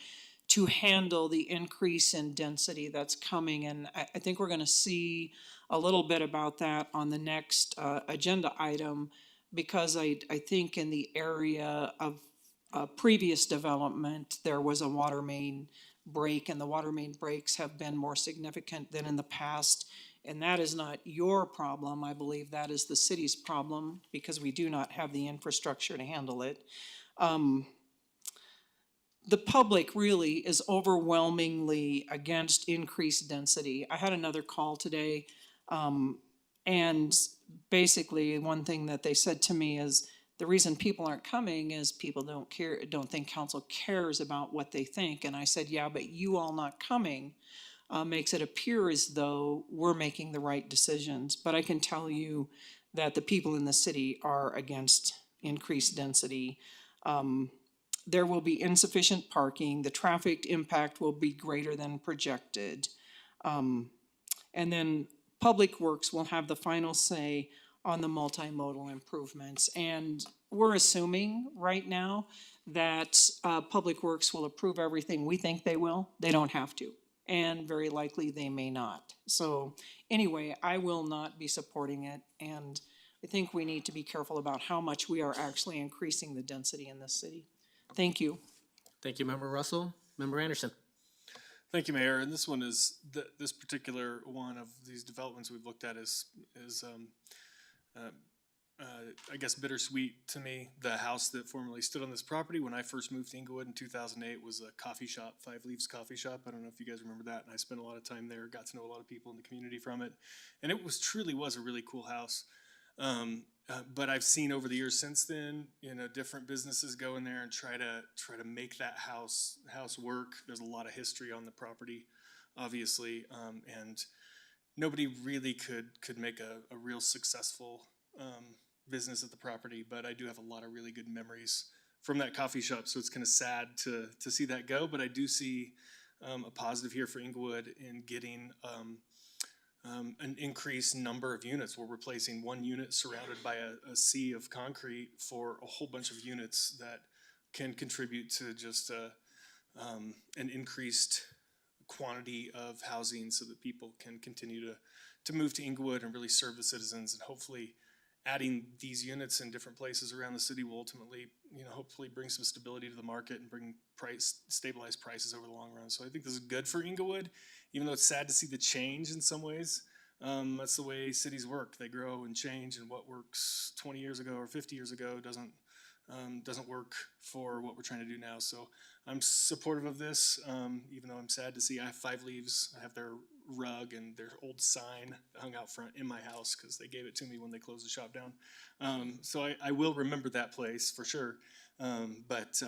to handle the increase in density that's coming. And I think we're going to see a little bit about that on the next agenda item, because I think in the area of previous development, there was a water main break, and the water main breaks have been more significant than in the past. And that is not your problem. I believe that is the city's problem because we do not have the infrastructure to handle it. The public really is overwhelmingly against increased density. I had another call today, and basically one thing that they said to me is the reason people aren't coming is people don't think council cares about what they think. And I said, yeah, but you all not coming makes it appear as though we're making the right decisions. But I can tell you that the people in the city are against increased density. There will be insufficient parking. The traffic impact will be greater than projected. And then Public Works will have the final say on the multimodal improvements. And we're assuming right now that Public Works will approve everything we think they will. They don't have to. And very likely they may not. So anyway, I will not be supporting it. And I think we need to be careful about how much we are actually increasing the density in this city. Thank you. Thank you, Member Russell. Member Anderson. Thank you, Mayor. And this one is, this particular one of these developments we've looked at is I guess bittersweet to me. The house that formerly stood on this property when I first moved to Englewood in 2008 was a coffee shop, Five Leaves Coffee Shop. I don't know if you guys remember that. And I spent a lot of time there, got to know a lot of people in the community from it. And it truly was a really cool house. But I've seen over the years since then, different businesses go in there and try to make that house work. There's a lot of history on the property, obviously, and nobody really could make a real successful business at the property. But I do have a lot of really good memories from that coffee shop, so it's kind of sad to see that go. But I do see a positive here for Englewood in getting an increased number of units. We're replacing one unit surrounded by a sea of concrete for a whole bunch of units that can contribute to just an increased quantity of housing so that people can continue to move to Englewood and really serve the citizens. And hopefully adding these units in different places around the city will ultimately, hopefully bring some stability to the market and bring stabilized prices over the long run. So I think this is good for Englewood, even though it's sad to see the change in some ways. That's the way cities work. They grow and change, and what works 20 years ago or 50 years ago doesn't work for what we're trying to do now. So I'm supportive of this, even though I'm sad to see I have Five Leaves. I have their rug and their old sign hung out front in my house because they gave it to me when they closed the shop down. So I will remember that place for sure, but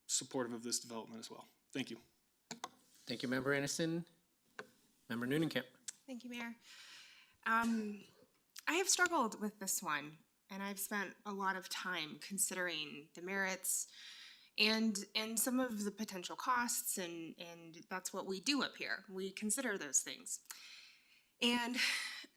supportive of this development as well. Thank you. Thank you, Member Anderson. Member Noonan-Camp. Thank you, Mayor. I have struggled with this one, and I've spent a lot of time considering the merits and some of the potential costs, and that's what we do up here. We consider those things. And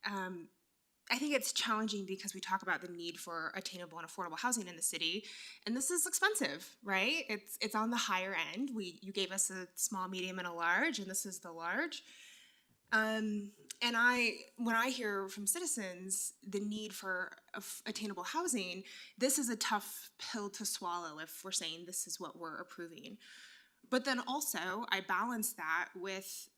I think it's challenging because we talk about the need for attainable and affordable housing in the city, and this is expensive, right? It's on the higher end. You gave us a small, medium, and a large, and this is the large. And when I hear from citizens the need for attainable housing, this is a tough pill to swallow if we're saying this is what we're approving. But then also, I balance that with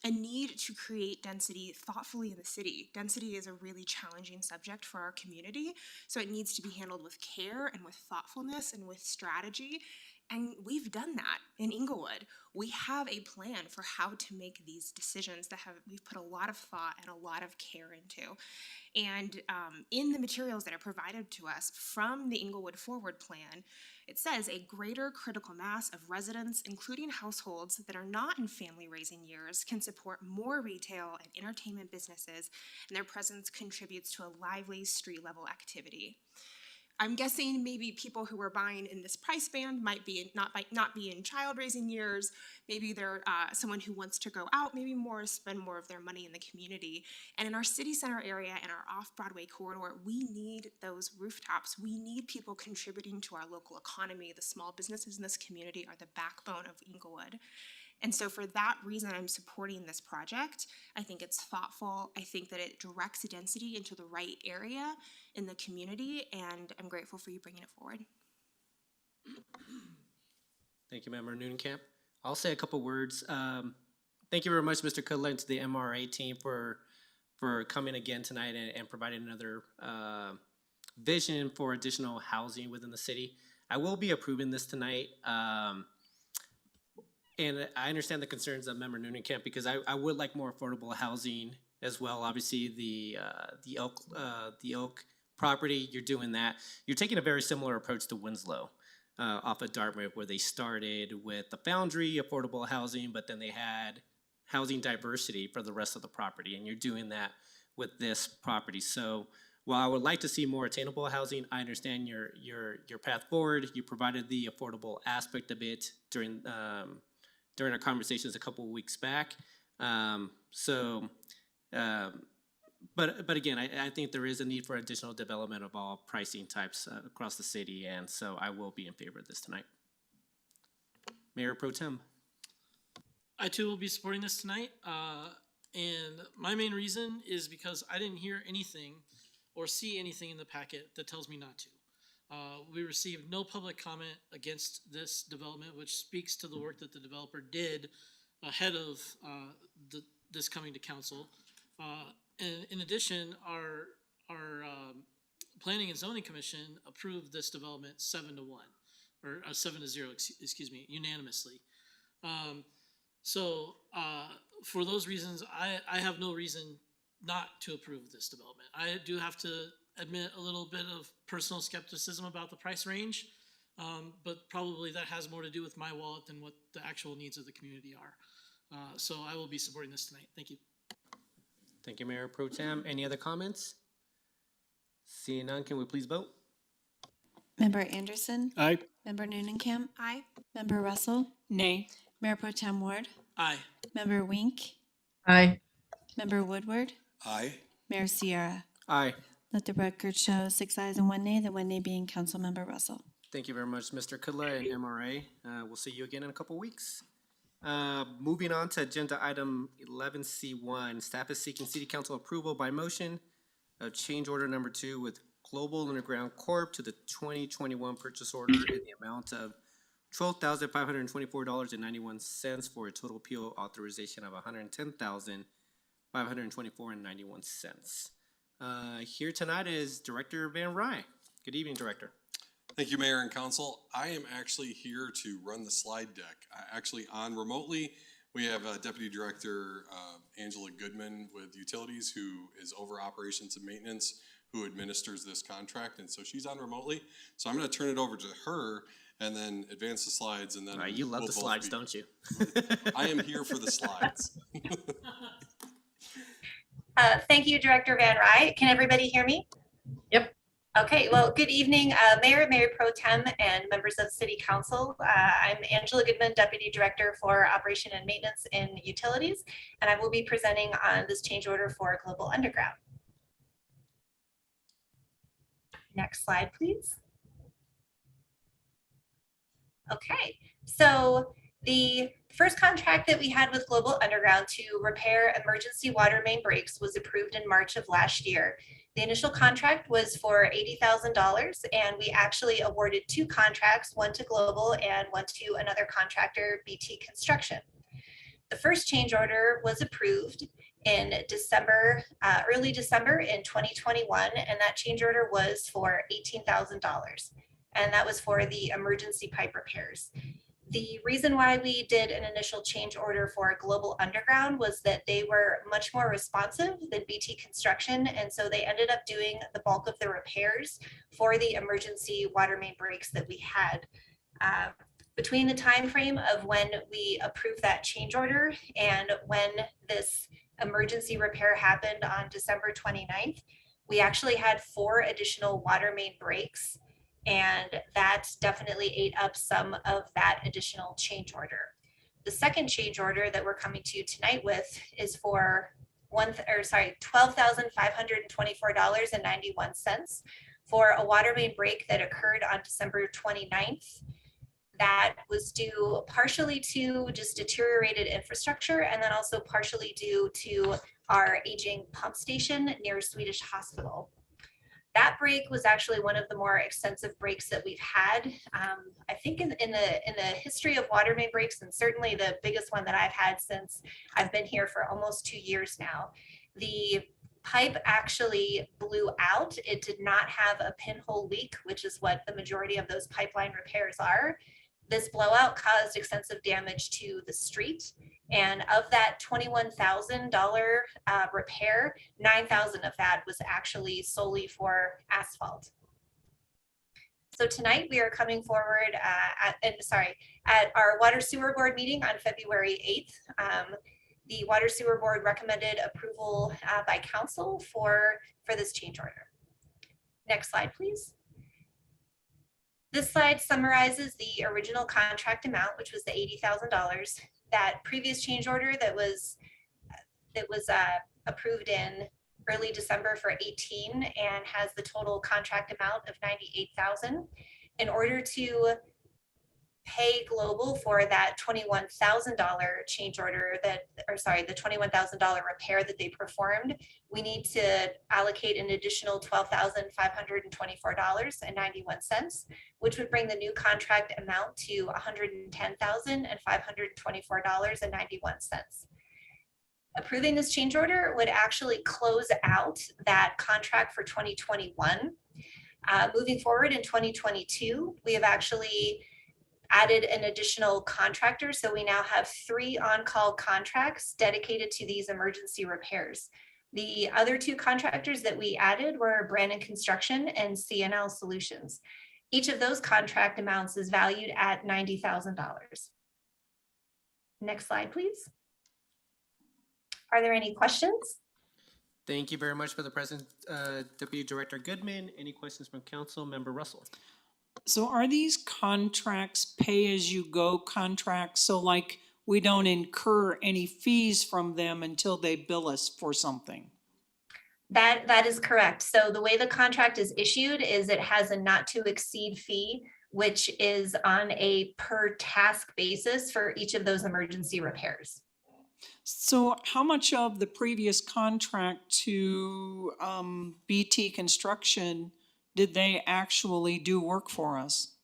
a need to create density thoughtfully in the city. Density is a really challenging subject for our community, so it needs to be handled with care and with thoughtfulness and with strategy. And we've done that in Englewood. We have a plan for how to make these decisions that we've put a lot of thought and a lot of care into. And in the materials that are provided to us from the Englewood Forward Plan, it says a greater critical mass of residents, including households that are not in family-raising years, can support more retail and entertainment businesses, and their presence contributes to a lively street-level activity. I'm guessing maybe people who are buying in this price band might not be in child-raising years. Maybe they're someone who wants to go out, maybe spend more of their money in the community. And in our city center area and our off-Broadway corridor, we need those rooftops. We need people contributing to our local economy. The small businesses in this community are the backbone of Englewood. And so for that reason, I'm supporting this project. I think it's thoughtful. I think that it directs density into the right area in the community, and I'm grateful for you bringing it forward. Thank you, Member Noonekamp. I'll say a couple words. Thank you very much, Mr. Kudla, and to the MRA team for coming again tonight and providing another vision for additional housing within the city. I will be approving this tonight. And I understand the concerns of Member Noonekamp because I would like more affordable housing as well. Obviously, the Oak property, you're doing that. You're taking a very similar approach to Winslow off of Dartmouth, where they started with the Foundry, affordable housing, but then they had housing diversity for the rest of the property, and you're doing that with this property. So while I would like to see more attainable housing, I understand your path forward. You provided the affordable aspect of it during our conversations a couple of weeks back. But again, I think there is a need for additional development of all pricing types across the city, and so I will be in favor of this tonight. Mayor Pro Tem. I too will be supporting this tonight, and my main reason is because I didn't hear anything or see anything in the packet that tells me not to. We received no public comment against this development, which speaks to the work that the developer did ahead of this coming to council. And in addition, our Planning and Zoning Commission approved this development 7-1, or 7-0, excuse me, unanimously. So for those reasons, I have no reason not to approve this development. I do have to admit a little bit of personal skepticism about the price range, but probably that has more to do with my wallet than what the actual needs of the community are. So I will be supporting this tonight. Thank you. Thank you, Mayor Pro Tem. Any other comments? Seeing none, can we please vote? Member Anderson? Aye. Member Noonekamp? Aye. Member Russell? Nay. Mayor Pro Tem Ward? Aye. Member Wink? Aye. Member Woodward? Aye. Mayor Sierra? Aye. Let the record show 6 ayes and 1 nay, the 1 nay being Councilmember Russell. Thank you very much, Mr. Kudla and MRA. We'll see you again in a couple weeks. Moving on to agenda item 11C1, staff is seeking city council approval by motion of change order number 2 with Global Underground Corp to the 2021 purchase order in the amount of $12,524.91 for a total PO authorization of $110,524.91. Here tonight is Director Van Rye. Good evening, Director. Thank you, Mayor and Council. I am actually here to run the slide deck. Actually on remotely, we have Deputy Director Angela Goodman with Utilities, who is over operations and maintenance, who administers this contract, and so she's on remotely. So I'm going to turn it over to her and then advance the slides, and then You love the slides, don't you? I am here for the slides. Thank you, Director Van Rye. Can everybody hear me? Yep. Okay, well, good evening, Mayor, Mayor Pro Tem, and members of City Council. I'm Angela Goodman, Deputy Director for Operation and Maintenance in Utilities, and I will be presenting on this change order for Global Underground. Next slide, please. Okay, so The first contract that we had with Global Underground to repair emergency water main breaks was approved in March of last year. The initial contract was for $80,000, and we actually awarded 2 contracts, one to Global and one to another contractor, BT Construction. The first change order was approved in December, early December in 2021, and that change order was for $18,000, and that was for the emergency pipe repairs. The reason why we did an initial change order for Global Underground was that they were much more responsive than BT Construction, and so they ended up doing the bulk of the repairs for the emergency water main breaks that we had. Between the time frame of when we approved that change order and when this emergency repair happened on December 29th, we actually had 4 additional water main breaks, and that definitely ate up some of that additional change order. The second change order that we're coming to you tonight with is for $12,524.91 for a water main break that occurred on December 29th. That was due partially to just deteriorated infrastructure, and then also partially due to our aging pump station near Swedish Hospital. That break was actually one of the more extensive breaks that we've had. I think in the history of water main breaks, and certainly the biggest one that I've had since I've been here for almost 2 years now. The pipe actually blew out. It did not have a pinhole leak, which is what the majority of those pipeline repairs are. This blowout caused extensive damage to the street. And of that $21,000 repair, $9,000 of that was actually solely for asphalt. So tonight we are coming forward at our Water Sewer Board meeting on February 8th. The Water Sewer Board recommended approval by council for this change order. Next slide, please. This slide summarizes the original contract amount, which was the $80,000. That previous change order that was approved in early December for 18 and has the total contract amount of $98,000. In order to pay Global for that $21,000 change order the $21,000 repair that they performed, we need to allocate an additional $12,524.91, which would bring the new contract amount to $110,524.91. Approving this change order would actually close out that contract for 2021. Moving forward in 2022, we have actually added an additional contractor. So we now have 3 on-call contracts dedicated to these emergency repairs. The other 2 contractors that we added were Brandon Construction and CNL Solutions. Each of those contract amounts is valued at $90,000. Next slide, please. Are there any questions? Thank you very much for the present, Deputy Director Goodman. Any questions from Council Member Russell? So are these contracts pay-as-you-go contracts? So like we don't incur any fees from them until they bill us for something? That is correct. So the way the contract is issued is it has a not to exceed fee, which is on a per task basis for each of those emergency repairs. So how much of the previous contract to BT Construction did they actually do work for us?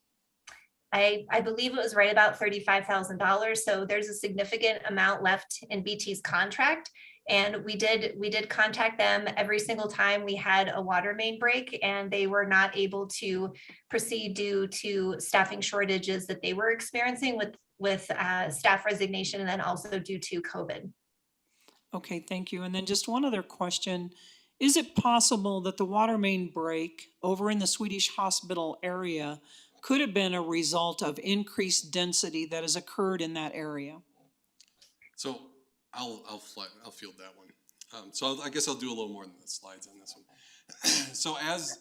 I believe it was right about $35,000. So there's a significant amount left in BT's contract. And we did contact them every single time we had a water main break, and they were not able to proceed due to staffing shortages that they were experiencing with staff resignation, and then also due to COVID. Okay, thank you. And then just one other question. Is it possible that the water main break over in the Swedish Hospital area could have been a result of increased density that has occurred in that area? So I'll field that one. So I guess I'll do a little more than the slides on this one. So as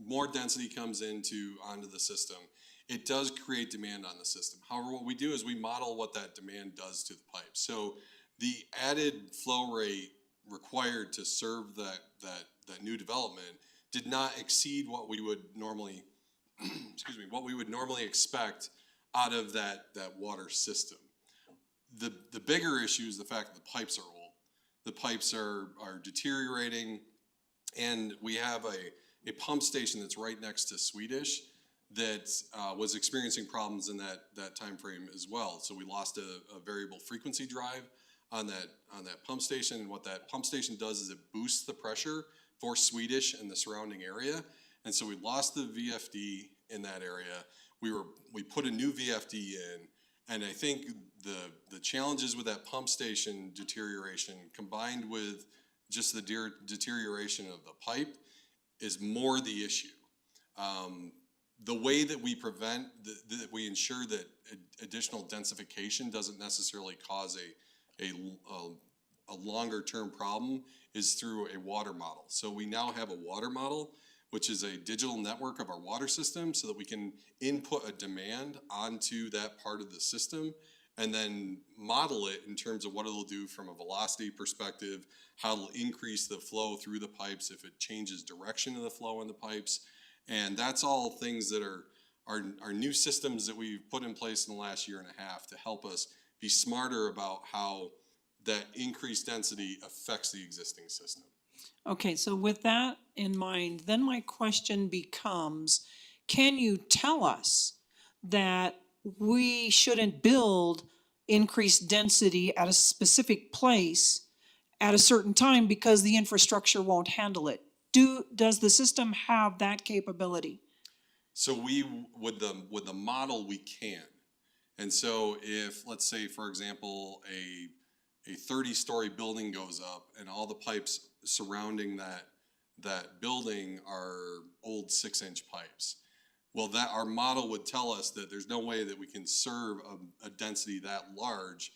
more density comes onto the system, it does create demand on the system. However, what we do is we model what that demand does to the pipe. So the added flow rate required to serve that new development did not exceed what we would normally, what we would normally expect out of that water system. The bigger issue is the fact that the pipes are old. The pipes are deteriorating, and we have a pump station that's right next to Swedish that was experiencing problems in that time frame as well. So we lost a variable frequency drive on that pump station, and what that pump station does is it boosts the pressure for Swedish and the surrounding area, and so we lost the VFD in that area. We put a new VFD in, and I think the challenges with that pump station deterioration combined with just the deterioration of the pipe is more the issue. The way that we prevent, that we ensure that additional densification doesn't necessarily cause a longer term problem is through a water model. So we now have a water model, which is a digital network of our water system, so that we can input a demand onto that part of the system and then model it in terms of what it'll do from a velocity perspective, how it'll increase the flow through the pipes if it changes direction of the flow in the pipes. And that's all things that are new systems that we've put in place in the last year and a half to help us be smarter about how that increased density affects the existing system. Okay, so with that in mind, then my question becomes, can you tell us that we shouldn't build increased density at a specific place at a certain time because the infrastructure won't handle it? Does the system have that capability? So with the model, we can. And so if, let's say, for example, a 30-story building goes up and all the pipes surrounding that building are old 6-inch pipes. Well, that our model would tell us that there's no way that we can serve a density that large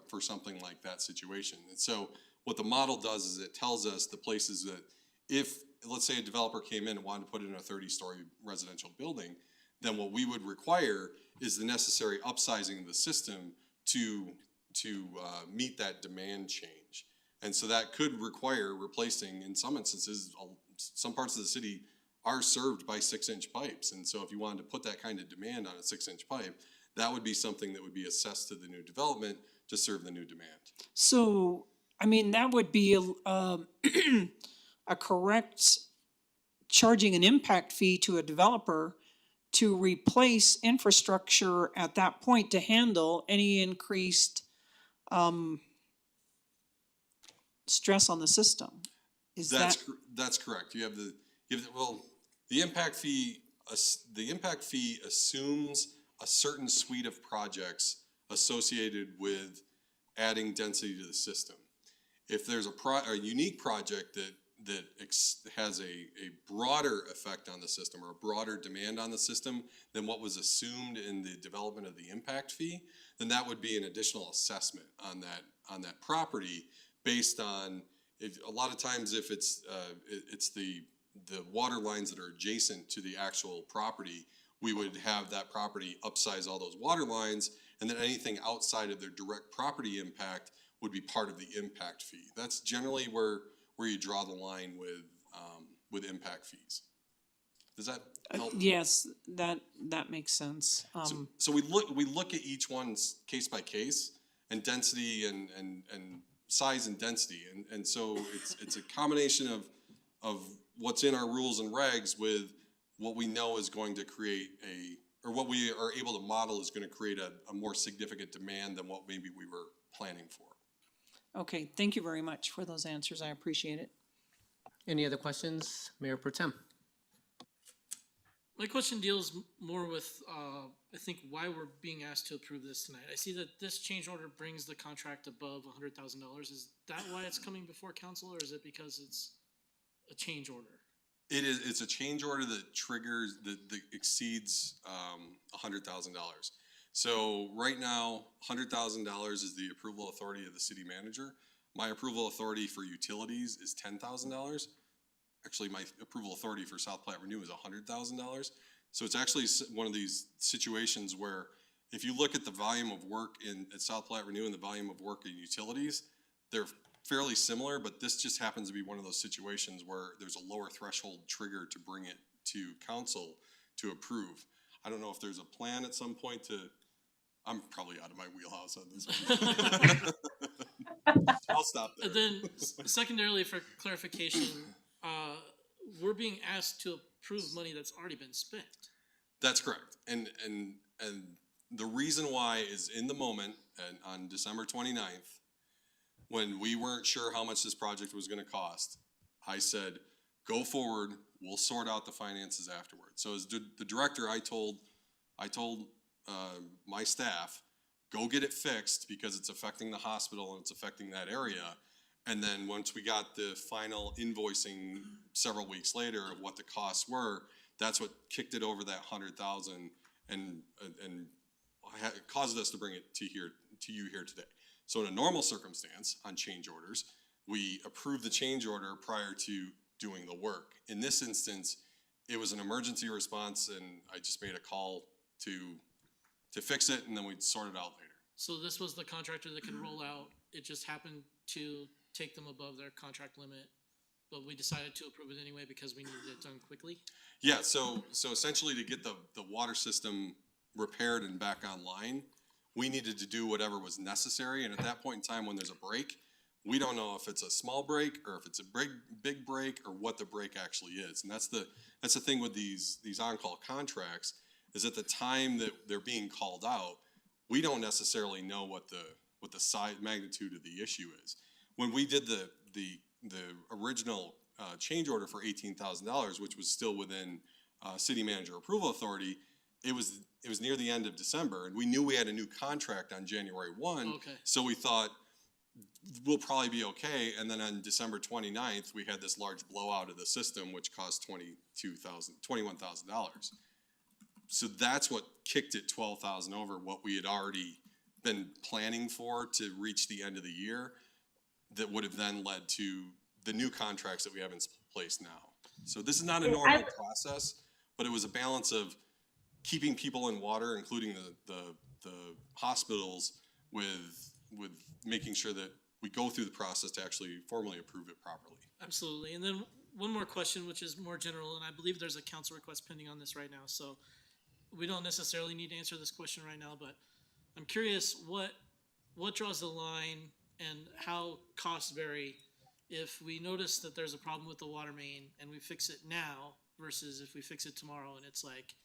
for something like that situation. And so what the model does is it tells us the places that if, let's say, a developer came in and wanted to put in a 30-story residential building, then what we would require is the necessary upsizing of the system to meet that demand change. And so that could require replacing, in some instances, some parts of the city are served by 6-inch pipes. And so if you wanted to put that kind of demand on a 6-inch pipe, that would be something that would be assessed to the new development to serve the new demand. So, I mean, that would be a correct charging an impact fee to a developer to replace infrastructure at that point to handle any increased stress on the system. That's correct. The impact fee assumes a certain suite of projects associated with adding density to the system. If there's a unique project that has a broader effect on the system or a broader demand on the system than what was assumed in the development of the impact fee, then that would be an additional assessment on that property based on, a lot of times if it's the water lines that are adjacent to the actual property, we would have that property upsize all those water lines, and then anything outside of their direct property impact would be part of the impact fee. That's generally where you draw the line with impact fees. Does that help? Yes, that makes sense. So we look at each one's case by case and density and size and density, and so it's a combination of what's in our rules and regs with what we know is going to create or what we are able to model is going to create a more significant demand than what maybe we were planning for. Okay, thank you very much for those answers. I appreciate it. Any other questions? Mayor Pro Tem. My question deals more with, I think, why we're being asked to approve this tonight. I see that this change order brings the contract above $100,000. Is that why it's coming before council, or is it because it's a change order? It's a change order that triggers, that exceeds $100,000. So right now, $100,000 is the approval authority of the city manager. My approval authority for utilities is $10,000. Actually, my approval authority for South Platte Renew is $100,000. So it's actually one of these situations where if you look at the volume of work at South Platte Renew and the volume of work in utilities, they're fairly similar, but this just happens to be one of those situations where there's a lower threshold trigger to bring it to council to approve. I don't know if there's a plan at some point to, I'm probably out of my wheelhouse on this one. I'll stop there. And then secondarily, for clarification, we're being asked to approve money that's already been spent. That's correct. And the reason why is in the moment, and on December 29th, when we weren't sure how much this project was gonna cost, I said, go forward, we'll sort out the finances afterwards. So as the director, I told my staff, go get it fixed because it's affecting the hospital and it's affecting that area. And then once we got the final invoicing several weeks later of what the costs were, that's what kicked it over that 100,000 and caused us to bring it to you here today. So in a normal circumstance on change orders, we approve the change order prior to doing the work. In this instance, it was an emergency response and I just made a call to fix it and then we'd sort it out later. So this was the contractor that could roll out. It just happened to take them above their contract limit, but we decided to approve it anyway because we needed it done quickly. Yeah, so essentially to get the water system repaired and back online, we needed to do whatever was necessary. And at that point in time, when there's a break, we don't know if it's a small break or if it's a big break or what the break actually is. And that's the thing with these on-call contracts is at the time that they're being called out, we don't necessarily know what the size magnitude of the issue is. When we did the original change order for $18,000, which was still within city manager approval authority, it was near the end of December, and we knew we had a new contract on January 1. Okay. So we thought we'll probably be okay. And then on December 29th, we had this large blowout of the system, which cost $21,000. So that's what kicked it 12,000 over what we had already been planning for to reach the end of the year. That would have then led to the new contracts that we have in place now. So this is not a normal process, but it was a balance of keeping people in water, including the hospitals, with making sure that we go through the process to actually formally approve it properly. Absolutely. And then one more question, which is more general, and I believe there's a council request pending on this right now. So we don't necessarily need to answer this question right now, but I'm curious what draws the line and how costs vary if we notice that there's a problem with the water main and we fix it now versus if we fix it tomorrow and it's like,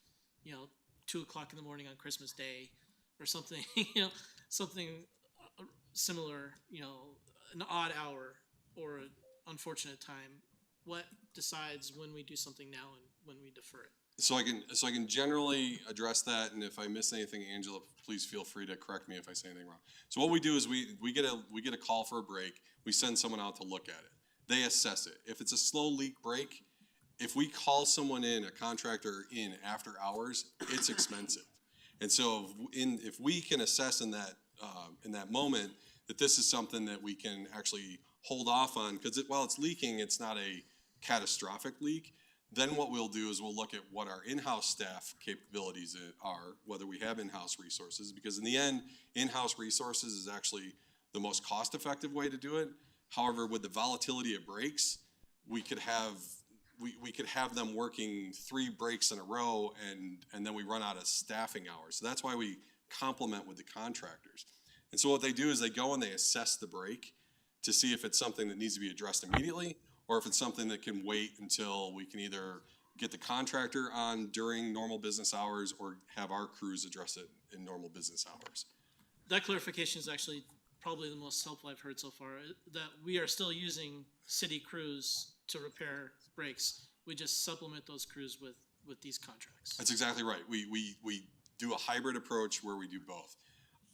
2 o'clock in the morning on Christmas Day or something, something similar, an odd hour or an unfortunate time. What decides when we do something now and when we defer it? So I can generally address that, and if I miss anything, Angela, please feel free to correct me if I say anything wrong. So what we do is we get a call for a break. We send someone out to look at it. They assess it. If it's a slow leak break, if we call someone in, a contractor in after hours, it's expensive. And so if we can assess in that moment that this is something that we can actually hold off on, because while it's leaking, it's not a catastrophic leak. Then what we'll do is we'll look at what our in-house staff capabilities are, whether we have in-house resources, because in the end, in-house resources is actually the most cost-effective way to do it. However, with the volatility of breaks, we could have them working 3 breaks in a row and then we run out of staffing hours. So that's why we complement with the contractors. And so what they do is they go and they assess the break to see if it's something that needs to be addressed immediately or if it's something that can wait until we can either get the contractor on during normal business hours or have our crews address it in normal business hours. That clarification is actually probably the most helpful I've heard so far, that we are still using city crews to repair breaks. We just supplement those crews with these contracts. That's exactly right. We do a hybrid approach where we do both.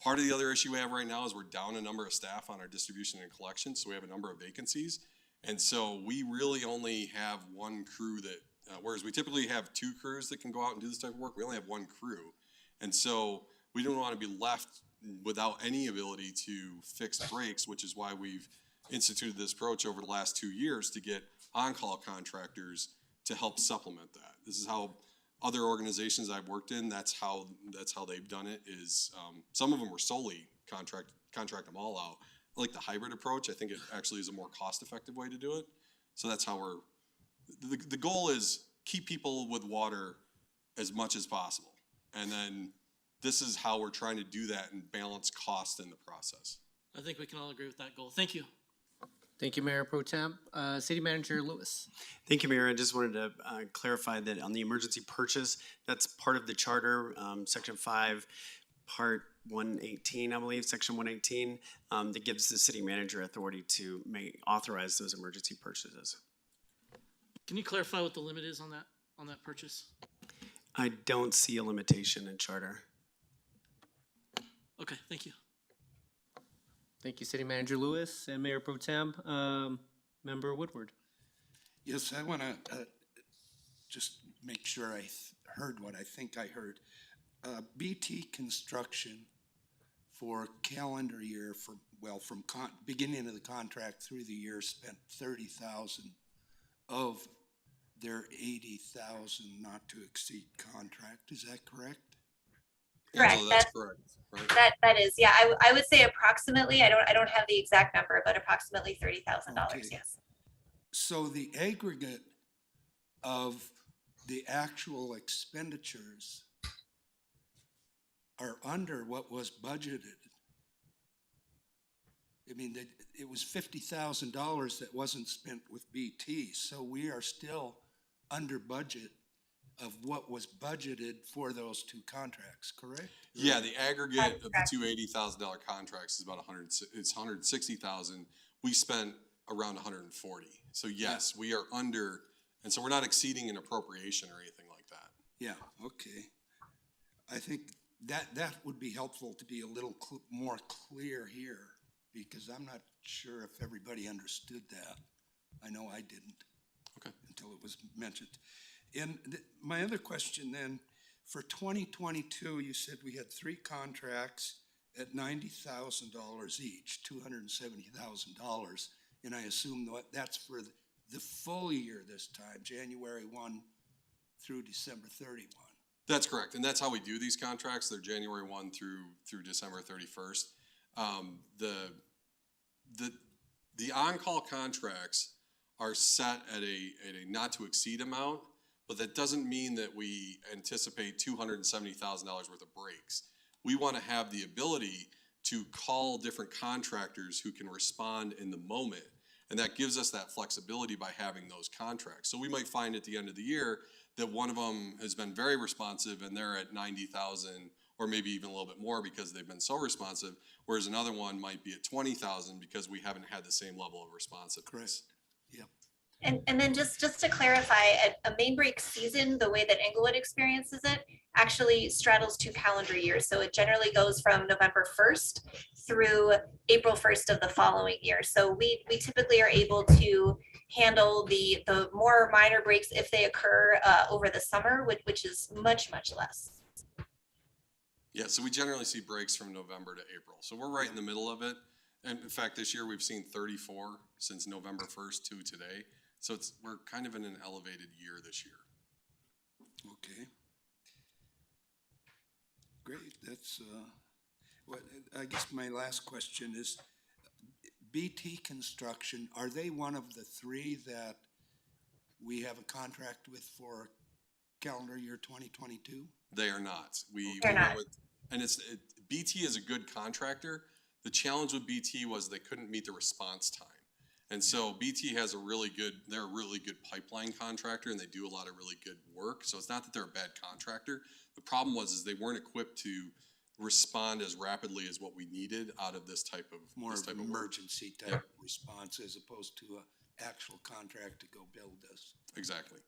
Part of the other issue we have right now is we're down a number of staff on our distribution and collection, so we have a number of vacancies. And so we really only have one crew that, whereas we typically have 2 crews that can go out and do this type of work, we only have 1 crew. And so we don't want to be left without any ability to fix breaks, which is why we've instituted this approach over the last 2 years to get on-call contractors to help supplement that. This is how other organizations I've worked in, that's how they've done it is, some of them were solely contract them all out. I like the hybrid approach. I think it actually is a more cost-effective way to do it. So that's how the goal is keep people with water as much as possible. And then this is how we're trying to do that and balance cost in the process. I think we can all agree with that goal. Thank you. Thank you, Mayor Pro Tem. City Manager Lewis. Thank you, Mayor. I just wanted to clarify that on the emergency purchase, that's part of the charter, Section 5, Part 118, I believe, Section 118, that gives the city manager authority to authorize those emergency purchases. Can you clarify what the limit is on that purchase? I don't see a limitation in charter. Okay, thank you. Thank you, City Manager Lewis and Mayor Pro Tem. Member Woodward. Yes, I want to just make sure I heard what I think I heard. BT Construction for calendar year, from beginning of the contract through the year, spent 30,000 of their 80,000 not to exceed contract. Is that correct? Correct. Angela, that's correct, right? That is, yeah, I would say approximately, I don't have the exact number, but approximately $30,000, Okay. yes. So the aggregate of the actual expenditures are under what was budgeted. I mean, it was $50,000 that wasn't spent with BT, so we are still under budget of what was budgeted for those two contracts, correct? Yeah, the aggregate of the correct. two $80,000 contracts is about it's 160,000. We spent around 140. So yes, we are under, and so we're not exceeding an appropriation or anything like that. Yeah, okay. I think that would be helpful to be a little more clear here, because I'm not sure if everybody understood that. I know I didn't. Okay. Until it was mentioned. And my other question then, for 2022, you said we had 3 contracts at $90,000 each, $270,000. And I assume that's for the full year this time, January 1 through December 31. That's correct, and that's how we do these contracts. They're January 1 through December 31st. The on-call contracts are set at a not to exceed amount, but that doesn't mean that we anticipate $270,000 worth of breaks. We want to have the ability to call different contractors who can respond in the moment, and that gives us that flexibility by having those contracts. So we might find at the end of the year that one of them has been very responsive and they're at 90,000 or maybe even a little bit more because they've been so responsive, whereas another one might be at 20,000 because we haven't had the same level of responsiveness. Yep. And then just to clarify, a main break season, the way that Englewood experiences it, actually straddles 2 calendar years. So it generally goes from November 1st through April 1st of the following year. So we typically are able to handle the more minor breaks if they occur over the summer, which is much, much less. Yeah, so we generally see breaks from November to April. So we're right in the middle of it. And in fact, this year we've seen 34 since November 1st to today. So we're kind of in an elevated year this year. Okay. Great, that's, what, I guess my last question is, BT Construction, are they one of the 3 that we have a contract with for calendar year 2022? They are not. They're not. BT is a good contractor. The challenge with BT was they couldn't meet the response time. And so BT has they're a really good pipeline contractor and they do a lot of really good work. So it's not that they're a bad contractor. The problem was they weren't equipped to respond as rapidly as what we needed out of this type of More this of type an of work. emergency type response as opposed to an actual contract to go build this. Exactly.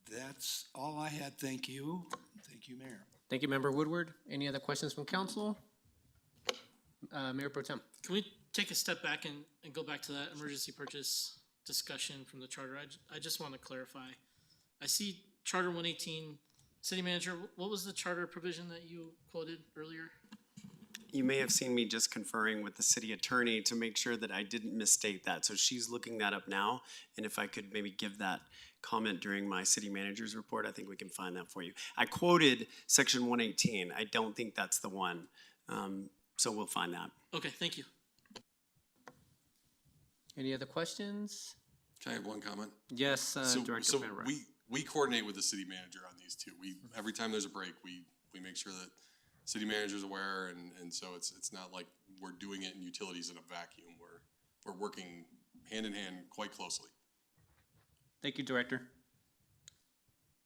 That's all I had. Thank you. Thank you, Mayor. Thank you, Member Woodward. Any other questions from council? Mayor Pro Tem. Can we take a step back and go back to that emergency purchase discussion from the charter? I just want to clarify. I see Charter 118. City Manager, what was the charter provision that you quoted earlier? You may have seen me just conferring with the city attorney to make sure that I didn't misstate that. So she's looking that up now. And if I could maybe give that comment during my city manager's report, I think we can find that for you. I quoted section 118. I don't think that's the one. So we'll find that. Okay, thank you. Any other questions? Can I have one comment? Yes, So Director Van Ryn. we coordinate with the city manager on these two. Every time there's a break, we make sure that city manager's aware, and so it's not like we're doing it in utilities in a vacuum. We're working hand in hand quite closely. Thank you, Director.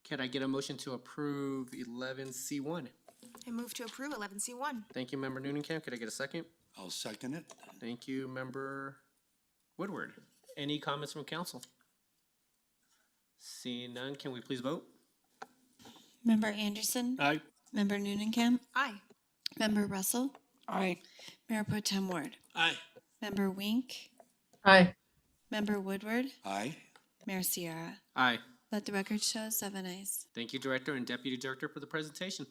Can I get a motion to approve 11C1? I move to approve 11C1. Thank you, Member Noonan-Camp. Could I get a second? I'll second it. Thank you, Member Woodward. Any comments from council? Seeing none, can we please vote? Member Anderson. Aye. Member Noonan-Camp. Aye. Member Russell. Aye. Mayor Pro Tem Ward. Aye. Member Wink. Aye. Member Woodward. Aye. Mayor Sierra. Aye. Let the record show 7 ayes. Thank you, Director and Deputy Director, for the presentation.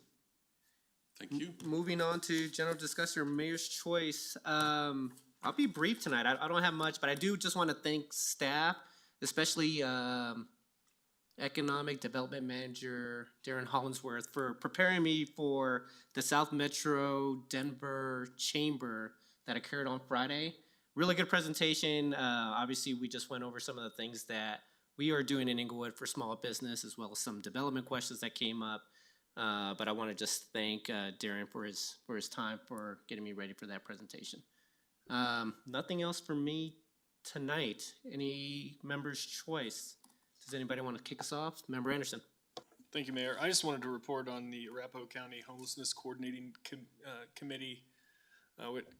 Thank you. Moving on to general discussion, Mayor's Choice. I'll be brief tonight. I don't have much, but I do just want to thank staff, especially Economic Development Manager Darren Hollinsworth, for preparing me for the South Metro Denver Chamber that occurred on Friday. Really good presentation. Obviously, we just went over some of the things that we are doing in Englewood for small business, as well as some development questions that came up. But I want to just thank Darren for his time for getting me ready for that presentation. Nothing else for me tonight. Any member's choice? Does anybody want to kick us off? Member Anderson. Thank you, Mayor. I just wanted to report on the Arapahoe County Homelessness Coordinating Committee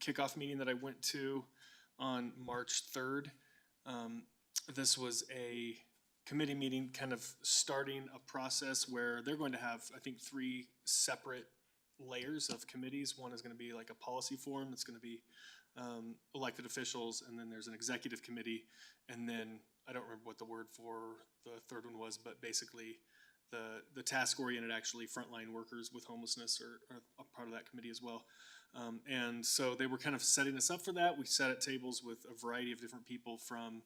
kickoff meeting that I went to on March 3rd. This was a committee meeting kind of starting a process where they're going to have, I think, 3 separate layers of committees. One is going to be like a policy forum that's going to be elected officials, and then there's an executive committee, and then I don't remember what the word for the third one was, but basically the task-oriented, actually frontline workers with homelessness are a part of that committee as well. And so they were kind of setting us up for that. We sat at tables with a variety of different people from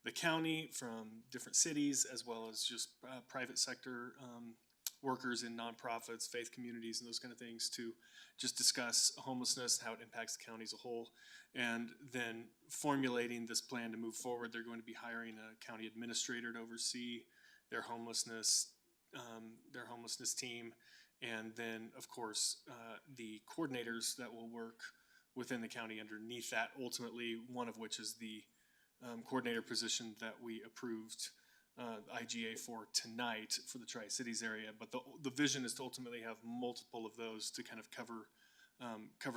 the county, from different cities, as well as just private sector workers in nonprofits, faith communities, and those kind of things, to just discuss homelessness, how it impacts the county as a whole, and then formulating this plan to move forward. They're going to be hiring a county administrator to oversee their homelessness team, and then, of course, the coordinators that will work within the county underneath that, ultimately, one of which is the coordinator position that we approved IGA for tonight for the Tri-Cities area. But the vision is to ultimately have multiple of those to kind of cover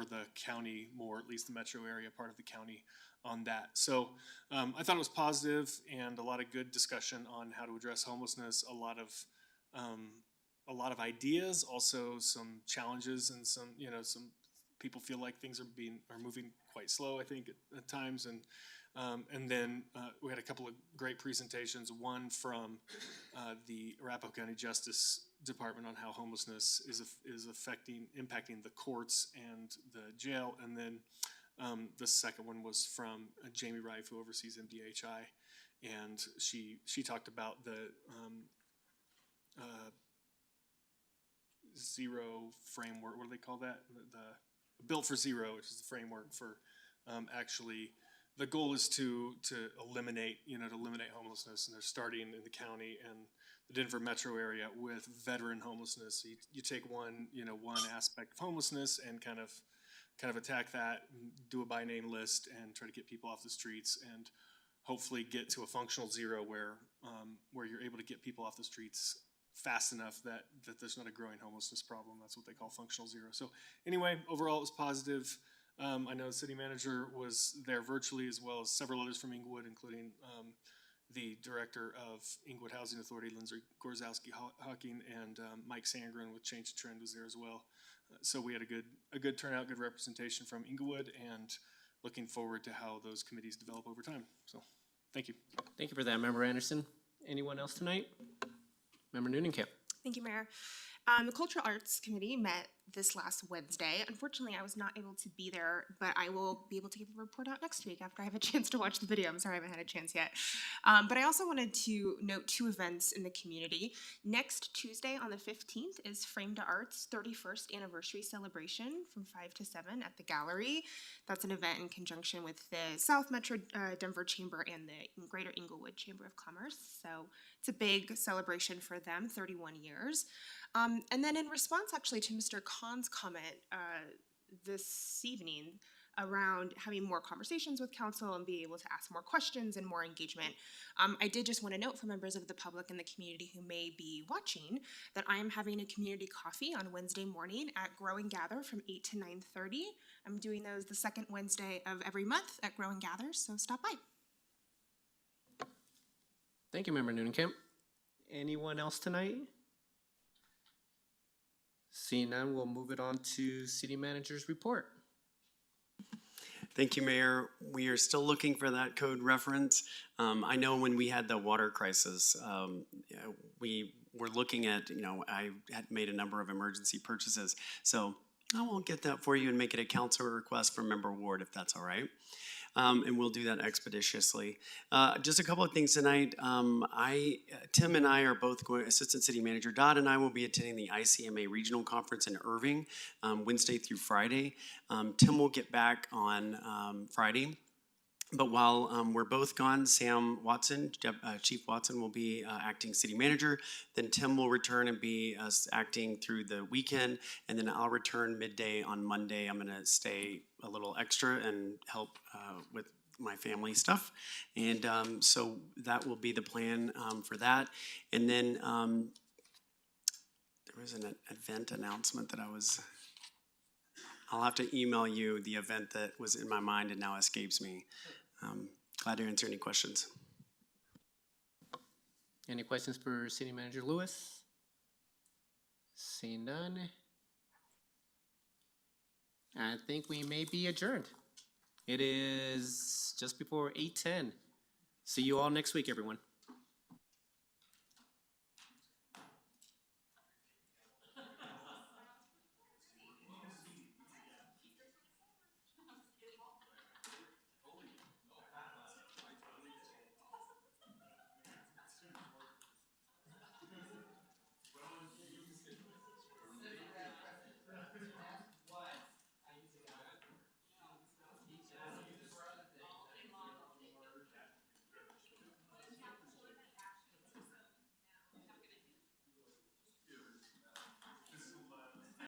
the county more, at least the metro area part of the county, on that. So I thought it was positive, and a lot of good discussion on how to address homelessness, a lot of ideas, also some challenges, and some people feel like things are moving quite slow, I think, at times, and then we had a couple of great presentations. One from the Arapahoe County Justice Department on how homelessness is impacting the courts and the jail, and then the second one was from Jamie Rife, who oversees MDHI, and she talked about the zero framework. What do they call that? The Built for Zero, which is the framework for actually. The goal is to eliminate homelessness, and they're starting in the county and the Denver metro area with veteran homelessness. So you take one aspect of homelessness and kind of attack that, do a by name list, and try to get people off the streets, and hopefully get to a functional zero where you're able to get people off the streets fast enough that there's not a growing homelessness problem. That's what they call functional zero. So anyway, overall it was positive. I know the city manager was there virtually, as well as several others from Englewood, including the director of Englewood Housing Authority, Lindsay Gorzowski-Hawking, and Mike Sangren with Change the Trend was there as well. So we had a good turnout, good representation from Englewood, and looking forward to how those committees develop over time. So thank you. Thank you for that, Member Anderson. Anyone else tonight? Member Noonan-Camp. Thank you, Mayor. The Cultural Arts Committee met this last Wednesday. Unfortunately, I was not able to be there, but I will be able to give a report out next week after I have a chance to watch the video. I'm sorry I haven't had a chance yet. But I also wanted to note 2 events in the community. Next Tuesday on the 15th is Frame to Art's 31st anniversary celebration from 5 to 7 at the gallery. That's an event in conjunction with the South Metro Denver Chamber and the Greater Englewood Chamber of Commerce. So it's a big celebration for them, 31 years. And then in response actually to Mr. Khan's comment this evening around having more conversations with council and being able to ask more questions and more engagement, I did just want to note for members of the public and the community who may be watching that I am having a community coffee on Wednesday morning at Grow and Gather from 8 to 9:30. I'm doing those the second Wednesday of every month at Grow and Gather, so stop by. Thank you, Member Noonekamp. Anyone else tonight? Seeing none, we'll move it on to City Manager's report. Thank you, Mayor. We are still looking for that code reference. I know when we had the water crisis, we were looking at, I had made a number of emergency purchases. So I won't get that for you and make it a council request from Member Ward, if that's all right. And we'll do that expeditiously. Just a couple of things tonight. Tim and I are both going, Assistant City Manager Dodd and I will be attending the ICMA Regional Conference in Irving, Wednesday through Friday. Tim will get back on Friday. But while we're both gone, Sam Watson, Chief Watson, will be acting city manager. Then Tim will return and be acting through the weekend. And then I'll return midday on Monday. I'm going to stay a little extra and help with my family stuff. And so that will be the plan for that. And then there was an event announcement that I'll have to email you the event that was in my mind and now escapes me. Glad to answer any questions. Any questions for City Manager Lewis? Seeing none. I think we may be adjourned. It is just before 8:10. See you all next week, everyone.